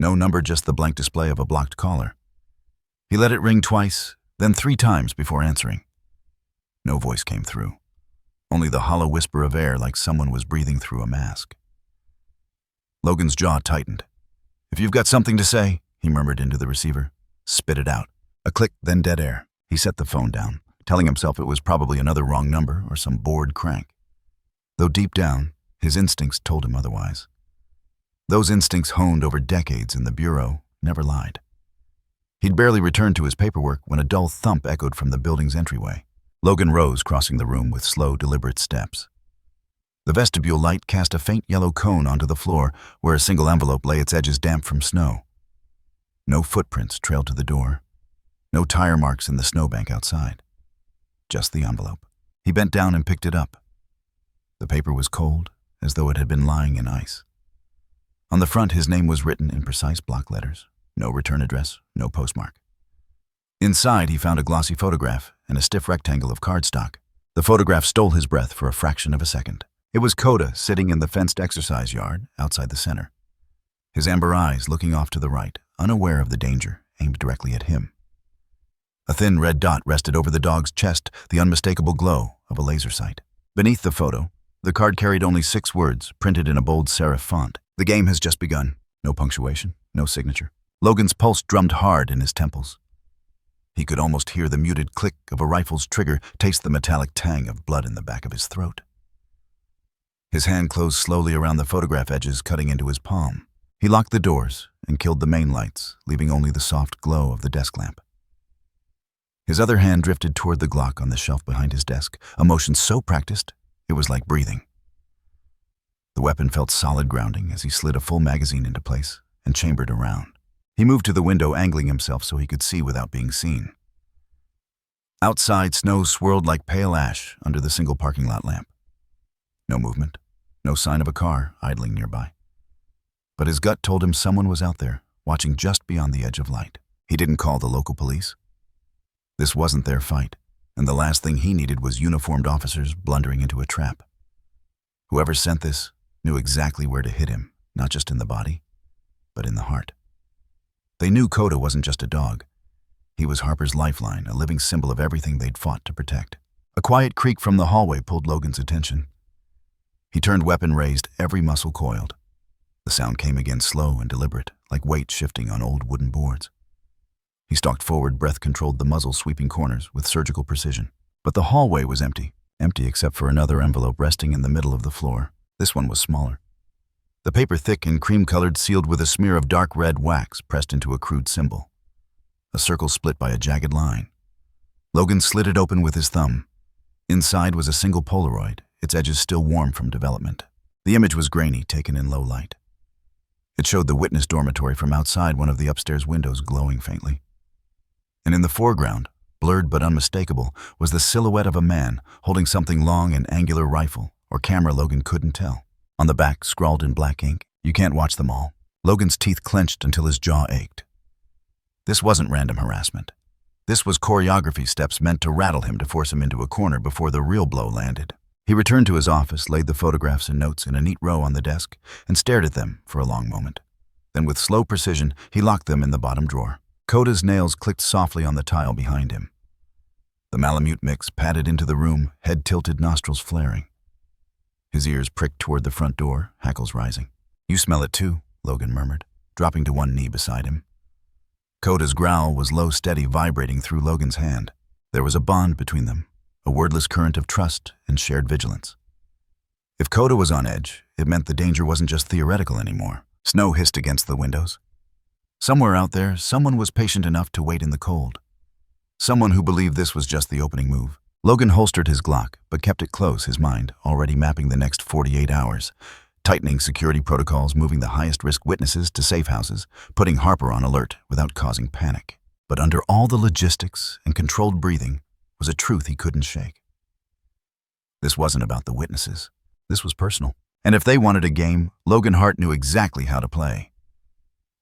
No number, just the blank display of a blocked caller. He let it ring twice, then 3 times before answering. No voice came through. Only the hollow whisper of air like someone was breathing through a mask. Logan's jaw tightened. "If you've got something to say," he murmured into the receiver, "spit it out." A click, then dead air. He set the phone down, telling himself it was probably another wrong number or some bored crank. Though deep down, his instincts told him otherwise. Those instincts honed over decades in the bureau never lied. He'd barely returned to his paperwork when a dull thump echoed from the building's entryway. Logan rose, crossing the room with slow, deliberate steps. The vestibule light cast a faint yellow cone onto the floor where a single envelope lay, its edges damp from snow. No footprints trailed to the door. No tire marks in the snowbank outside. Just the envelope. He bent down and picked it up. The paper was cold, as though it had been lying in ice. On the front, his name was written in precise block letters. No return address, no postmark. Inside, he found a glossy photograph and a stiff rectangle of cardstock. The photograph stole his breath for a fraction of a second. It was Coda sitting in the fenced exercise yard outside the center. His amber eyes looking off to the right, unaware of the danger, aimed directly at him. A thin red dot rested over the dog's chest, the unmistakable glow of a laser sight. Beneath the photo, the card carried only 6 words, printed in a bold serif font. "The game has just begun." No punctuation, no signature. Logan's pulse drummed hard in his temples. He could almost hear the muted click of a rifle's trigger, taste the metallic tang of blood in the back of his throat. His hand closed slowly around the photograph edges, cutting into his palm. He locked the doors and killed the main lights, leaving only the soft glow of the desk lamp. His other hand drifted toward the Glock on the shelf behind his desk, a motion so practiced it was like breathing. The weapon felt solid grounding as he slid a full magazine into place and chambered around. He moved to the window, angling himself so he could see without being seen. Outside, snow swirled like pale ash under the single parking lot lamp. No movement, no sign of a car idling nearby. But his gut told him someone was out there, watching just beyond the edge of light. He didn't call the local police. This wasn't their fight, and the last thing he needed was uniformed officers blundering into a trap. Whoever sent this knew exactly where to hit him, not just in the body, but in the heart. They knew Coda wasn't just a dog. He was Harper's lifeline, a living symbol of everything they'd fought to protect. A quiet creak from the hallway pulled Logan's attention. He turned, weapon raised, every muscle coiled. The sound came again, slow and deliberate, like weight shifting on old wooden boards. He stalked forward, breath controlled the muzzle sweeping corners with surgical precision. But the hallway was empty except for another envelope resting in the middle of the floor. This one was smaller. The paper thick and cream-colored, sealed with a smear of dark red wax pressed into a crude symbol. A circle split by a jagged line. Logan slid it open with his thumb. Inside was a single Polaroid, its edges still warm from development. The image was grainy, taken in low light. It showed the witness dormitory from outside one of the upstairs windows glowing faintly. And in the foreground, blurred but unmistakable, was the silhouette of a man holding something long, an angular rifle or camera. Logan couldn't tell. On the back, scrawled in black ink, "You can't watch them all." Logan's teeth clenched until his jaw ached. This wasn't random harassment. This was choreography steps meant to rattle him, to force him into a corner before the real blow landed. He returned to his office, laid the photographs and notes in a neat row on the desk, and stared at them for a long moment. Then with slow precision, he locked them in the bottom drawer. Coda's nails clicked softly on the tile behind him. The Malamute mix padded into the room, head tilted, nostrils flaring. His ears pricked toward the front door, hackles rising. "You smell it too," Logan murmured, dropping to one knee beside him. Coda's growl was low, steady, vibrating through Logan's hand. There was a bond between them, a wordless current of trust and shared vigilance. If Coda was on edge, it meant the danger wasn't just theoretical anymore. Snow hissed against the windows. Somewhere out there, someone was patient enough to wait in the cold. Someone who believed this was just the opening move. Logan holstered his Glock, but kept it close, his mind already mapping the next 48 hours, tightening security protocols, moving the highest-risk witnesses to safe houses, putting Harper on alert without causing panic. But under all the logistics and controlled breathing was a truth he couldn't shake. This wasn't about the witnesses. This was personal. And if they wanted a game, Logan Hart knew exactly how to play.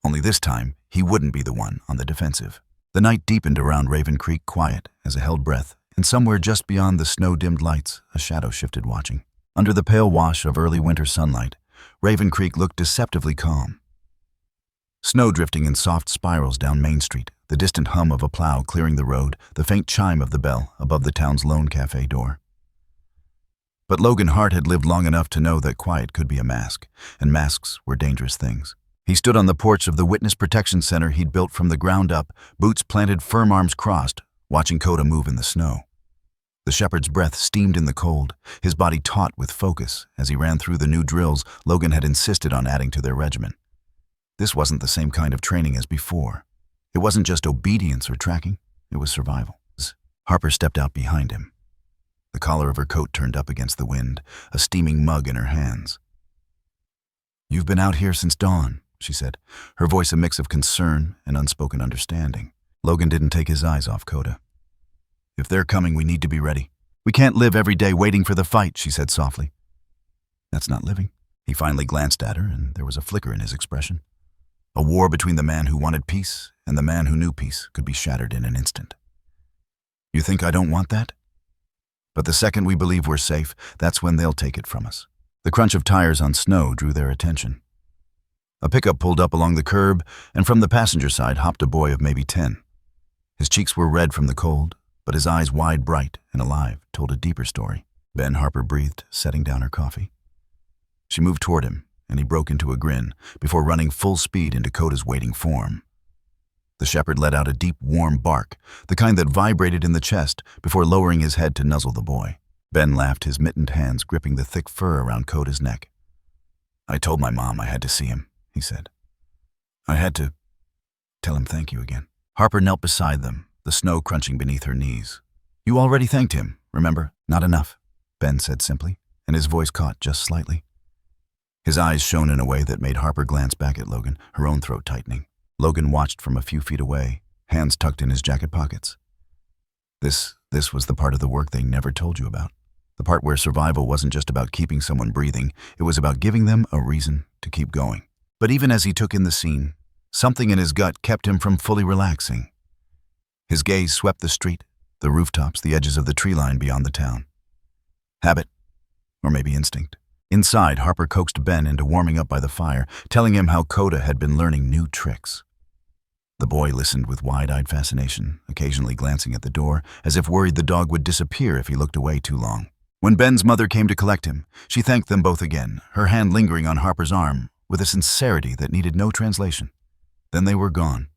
Only this time, he wouldn't be the one on the defensive. The night deepened around Raven Creek, quiet as a held breath, and somewhere just beyond the snow-dimmed lights, a shadow shifted, watching. Under the pale wash of early winter sunlight, Raven Creek looked deceptively calm. Snow drifting in soft spirals down Main Street, the distant hum of a plow clearing the road, the faint chime of the bell above the town's lone cafe door. But Logan Hart had lived long enough to know that quiet could be a mask, and masks were dangerous things. He stood on the porch of the Witness Protection Center he'd built from the ground up, boots planted, firm arms crossed, watching Coda move in the snow. The shepherd's breath steamed in the cold, his body taut with focus as he ran through the new drills Logan had insisted on adding to their regimen. This wasn't the same kind of training as before. It wasn't just obedience or tracking, it was survival. Harper stepped out behind him. The collar of her coat turned up against the wind, a steaming mug in her hands. "You've been out here since dawn," she said, her voice a mix of concern and unspoken understanding. Logan didn't take his eyes off Coda. "If they're coming, we need to be ready. We can't live every day waiting for the fight," she said softly. "That's not living." He finally glanced at her, and there was a flicker in his expression. A war between the man who wanted peace and the man who knew peace could be shattered in an instant. "You think I don't want that? But the second we believe we're safe, that's when they'll take it from us." The crunch of tires on snow drew their attention. A pickup pulled up along the curb, and from the passenger side hopped a boy of maybe 10. His cheeks were red from the cold, but his eyes, wide, bright, and alive, told a deeper story. "Ben," Harper breathed, setting down her coffee. She moved toward him, and he broke into a grin before running full speed into Coda's waiting form. The shepherd let out a deep, warm bark, the kind that vibrated in the chest before lowering his head to nuzzle the boy. Ben laughed, his mittened hands gripping the thick fur around Coda's neck. "I told my mom I had to see him," he said. "I had to tell him thank you again." Harper knelt beside them, the snow crunching beneath her knees. "You already thanked him, remember? Not enough," Ben said simply, and his voice caught just slightly. His eyes shone in a way that made Harper glance back at Logan, her own throat tightening. Logan watched from a few feet away, hands tucked in his jacket pockets. This was the part of the work they never told you about. The part where survival wasn't just about keeping someone breathing, it was about giving them a reason to keep going. But even as he took in the scene, something in his gut kept him from fully relaxing. His gaze swept the street, the rooftops, the edges of the tree line beyond the town. Habit, or maybe instinct. Inside, Harper coaxed Ben into warming up by the fire, telling him how Coda had been learning new tricks. The boy listened with wide-eyed fascination, occasionally glancing at the door, as if worried the dog would disappear if he looked away too long. When Ben's mother came to collect him, she thanked them both again, her hand lingering on Harper's arm, with a sincerity that needed no translation. Then they were gone,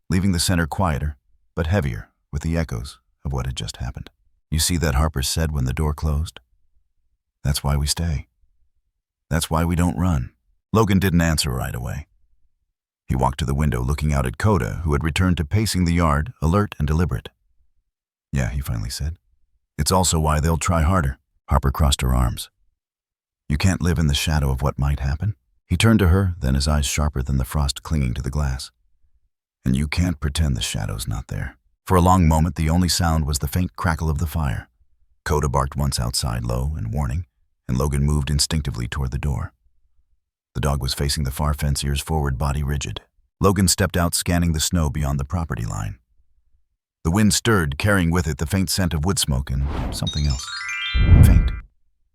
leaving the center quieter, but heavier with the echoes of what had just happened. "You see that," Harper said when the door closed. "That's why we stay. That's why we don't run." Logan didn't answer right away. He walked to the window, looking out at Coda, who had returned to pacing the yard, alert and deliberate. "Yeah," he finally said. "It's also why they'll try harder." Harper crossed her arms. "You can't live in the shadow of what might happen." He turned to her, then his eyes sharper than the frost clinging to the glass. "And you can't pretend the shadow's not there." For a long moment, the only sound was the faint crackle of the fire. Coda barked once outside, low and warning, and Logan moved instinctively toward the door. The dog was facing the far fence, ears forward, body rigid. Logan stepped out, scanning the snow beyond the property line. The wind stirred, carrying with it the faint scent of wood smoke and something else. Faint,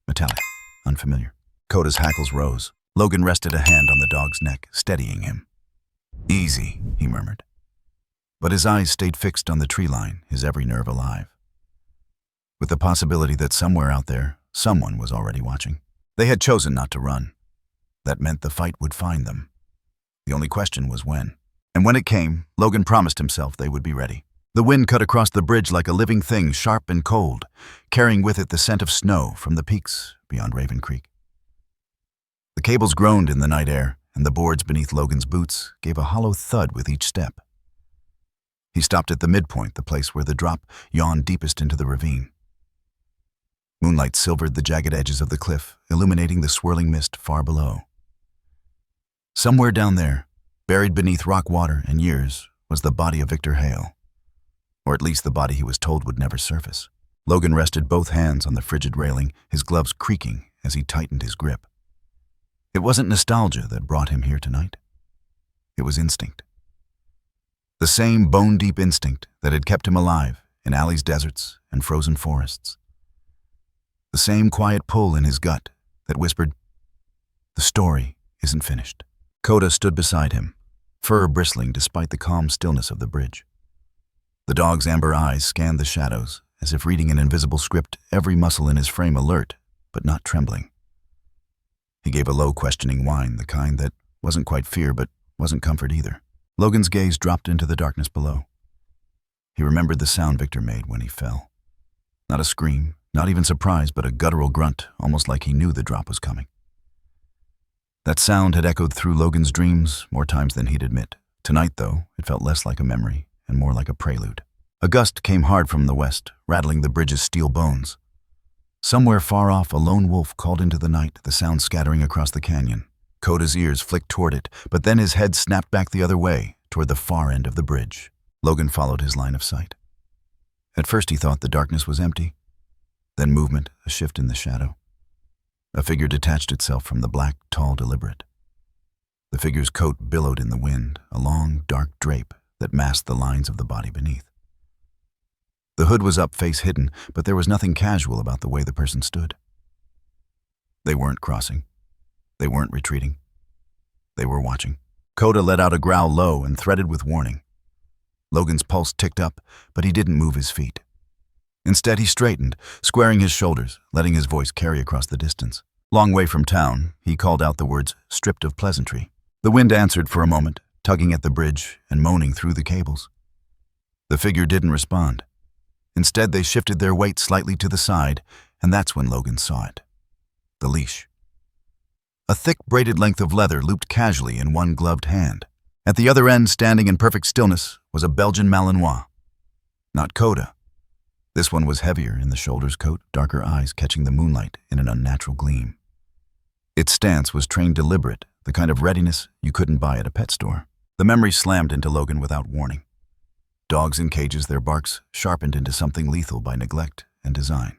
Metallic, unfamiliar. Coda's hackles rose. Logan rested a hand on the dog's neck, steadying him. "Easy," he murmured. But his eyes stayed fixed on the tree line, his every nerve alive. With the possibility that somewhere out there, someone was already watching. They had chosen not to run. That meant the fight would find them. The only question was when. And when it came, Logan promised himself they would be ready. The wind cut across the bridge like a living thing, sharp and cold, carrying with it the scent of snow from the peaks beyond Raven Creek. The cables groaned in the night air, and the boards beneath Logan's boots gave a hollow thud with each step. He stopped at the midpoint, the place where the drop yawned deepest into the ravine. Moonlight silvered the jagged edges of the cliff, illuminating the swirling mist far below. Somewhere down there, buried beneath rock water and years, was the body of Victor Hale. Or at least the body he was told would never surface. Logan rested both hands on the frigid railing, his gloves creaking as he tightened his grip. It wasn't nostalgia that brought him here tonight. It was instinct. The same bone-deep instinct that had kept him alive in Alley's deserts and frozen forests. The same quiet pull in his gut that whispered, "The story isn't finished." Coda stood beside him, fur bristling despite the calm stillness of the bridge. The dog's amber eyes scanned the shadows, as if reading an invisible script, every muscle in his frame alert, but not trembling. He gave a low, questioning whine, the kind that wasn't quite fear, but wasn't comfort either. Logan's gaze dropped into the darkness below. He remembered the sound Victor made when he fell. Not a scream, not even surprise, but a guttural grunt, almost like he knew the drop was coming. That sound had echoed through Logan's dreams more times than he'd admit. Tonight, though, it felt less like a memory and more like a prelude. A gust came hard from the west, rattling the bridge's steel bones. Somewhere far off, a lone wolf called into the night, the sound scattering across the canyon. Coda's ears flicked toward it, but then his head snapped back the other way, toward the far end of the bridge. Logan followed his line of sight. At first he thought the darkness was empty. Then movement, a shift in the shadow. A figure detached itself from the black, tall, deliberate. The figure's coat billowed in the wind, a long, dark drape that masked the lines of the body beneath. The hood was up, face hidden, but there was nothing casual about the way the person stood. They weren't crossing. They weren't retreating. They were watching. Coda let out a growl low and threaded with warning. Logan's pulse ticked up, but he didn't move his feet. Instead, he straightened, squaring his shoulders, letting his voice carry across the distance. Long way from town, he called out the words, stripped of pleasantry. The wind answered for a moment, tugging at the bridge and moaning through the cables. The figure didn't respond. Instead, they shifted their weight slightly to the side, and that's when Logan saw it. The leash. A thick braided length of leather looped casually in one gloved hand. At the other end, standing in perfect stillness, was a Belgian Malinois. Not Coda. This one was heavier in the shoulder's coat, darker eyes catching the moonlight in an unnatural gleam. Its stance was trained deliberate, the kind of readiness you couldn't buy at a pet store. The memory slammed into Logan without warning. Dogs in cages, their barks sharpened into something lethal by neglect and design.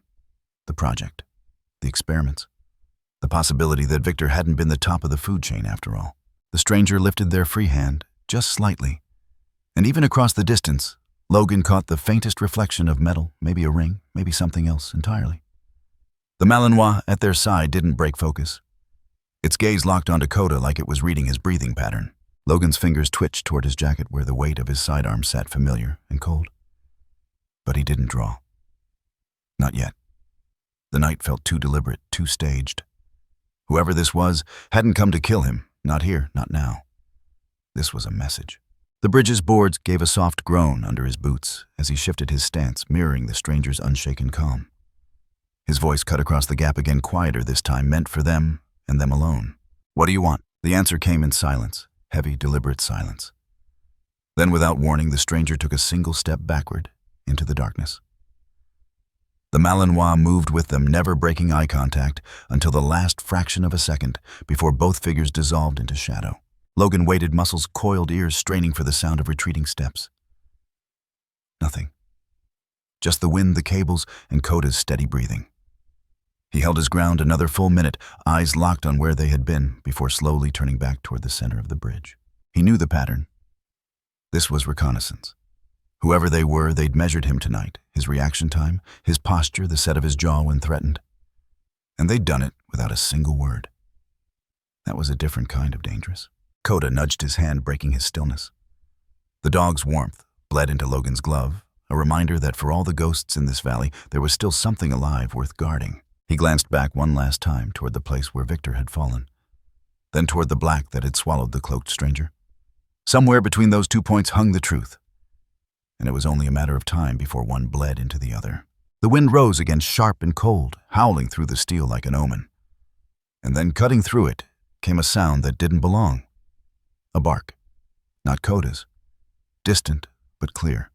The project. The experiments. The possibility that Victor hadn't been the top of the food chain after all. The stranger lifted their free hand, just slightly. And even across the distance, Logan caught the faintest reflection of metal, maybe a ring, maybe something else entirely. The Malinois at their side didn't break focus. Its gaze locked onto Coda like it was reading his breathing pattern. Logan's fingers twitched toward his jacket where the weight of his sidearm sat familiar and cold. But he didn't draw. Not yet. The night felt too deliberate, too staged. Whoever this was hadn't come to kill him, not here, not now. This was a message. The bridge's boards gave a soft groan under his boots as he shifted his stance, mirroring the stranger's unshaken calm. His voice cut across the gap again, quieter this time, meant for them and them alone. "What do you want?" The answer came in silence, heavy, deliberate silence. Then, without warning, the stranger took a single step backward into the darkness. The Malinois moved with them, never breaking eye contact until the last fraction of a second before both figures dissolved into shadow. Logan waited, muscles coiled, ears straining for the sound of retreating steps. Nothing. Just the wind, the cables, and Coda's steady breathing. He held his ground another full minute, eyes locked on where they had been, before slowly turning back toward the center of the bridge. He knew the pattern. This was reconnaissance. Whoever they were, they'd measured him tonight, his reaction time, his posture, the set of his jaw when threatened. And they'd done it without a single word. That was a different kind of dangerous. Coda nudged his hand, breaking his stillness. The dog's warmth bled into Logan's glove, a reminder that for all the ghosts in this valley, there was still something alive worth guarding. He glanced back one last time toward the place where Victor had fallen, then toward the black that had swallowed the cloaked stranger. Somewhere between those 2 points hung the truth, and it was only a matter of time before one bled into the other. The wind rose again, sharp and cold, howling through the steel like an omen. And then cutting through it came a sound that didn't belong. A bark. Not Coda's. Distant, but clear.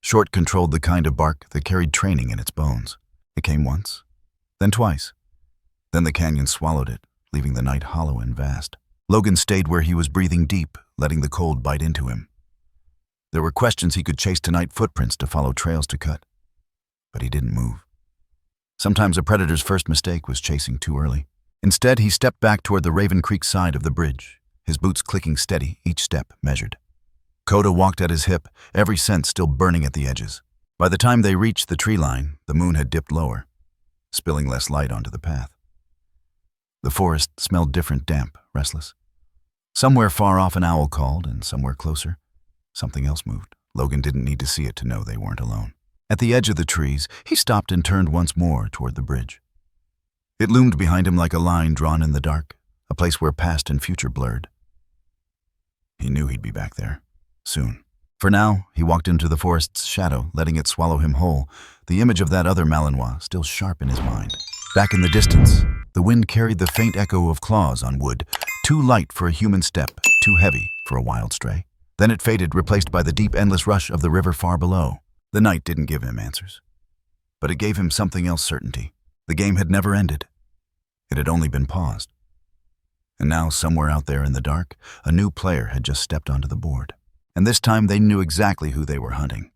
Short controlled the kind of bark that carried training in its bones. It came once, then twice. Then the canyon swallowed it, leaving the night hollow and vast. Logan stayed where he was, breathing deep, letting the cold bite into him. There were questions he could chase tonight, footprints to follow, trails to cut. But he didn't move. Sometimes a predator's first mistake was chasing too early. Instead, he stepped back toward the Raven Creek side of the bridge, his boots clicking steady, each step measured. Coda walked at his hip, every sense still burning at the edges. By the time they reached the tree line, the moon had dipped lower, spilling less light onto the path. The forest smelled different, damp, restless. Somewhere far off an owl called, and somewhere closer, something else moved. Logan didn't need to see it to know they weren't alone. At the edge of the trees, he stopped and turned once more toward the bridge. It loomed behind him like a line drawn in the dark, a place where past and future blurred. He knew he'd be back there, soon. For now, he walked into the forest's shadow, letting it swallow him whole, the image of that other Malinois still sharp in his mind. Back in the distance, the wind carried the faint echo of claws on wood, too light for a human step, too heavy for a wild stray. Then it faded, replaced by the deep, endless rush of the river far below. The night didn't give him answers, but it gave him something else, certainty. The game had never ended. It had only been paused. And now, somewhere out there in the dark, a new player had just stepped onto the board. And this time they knew exactly who they were hunting.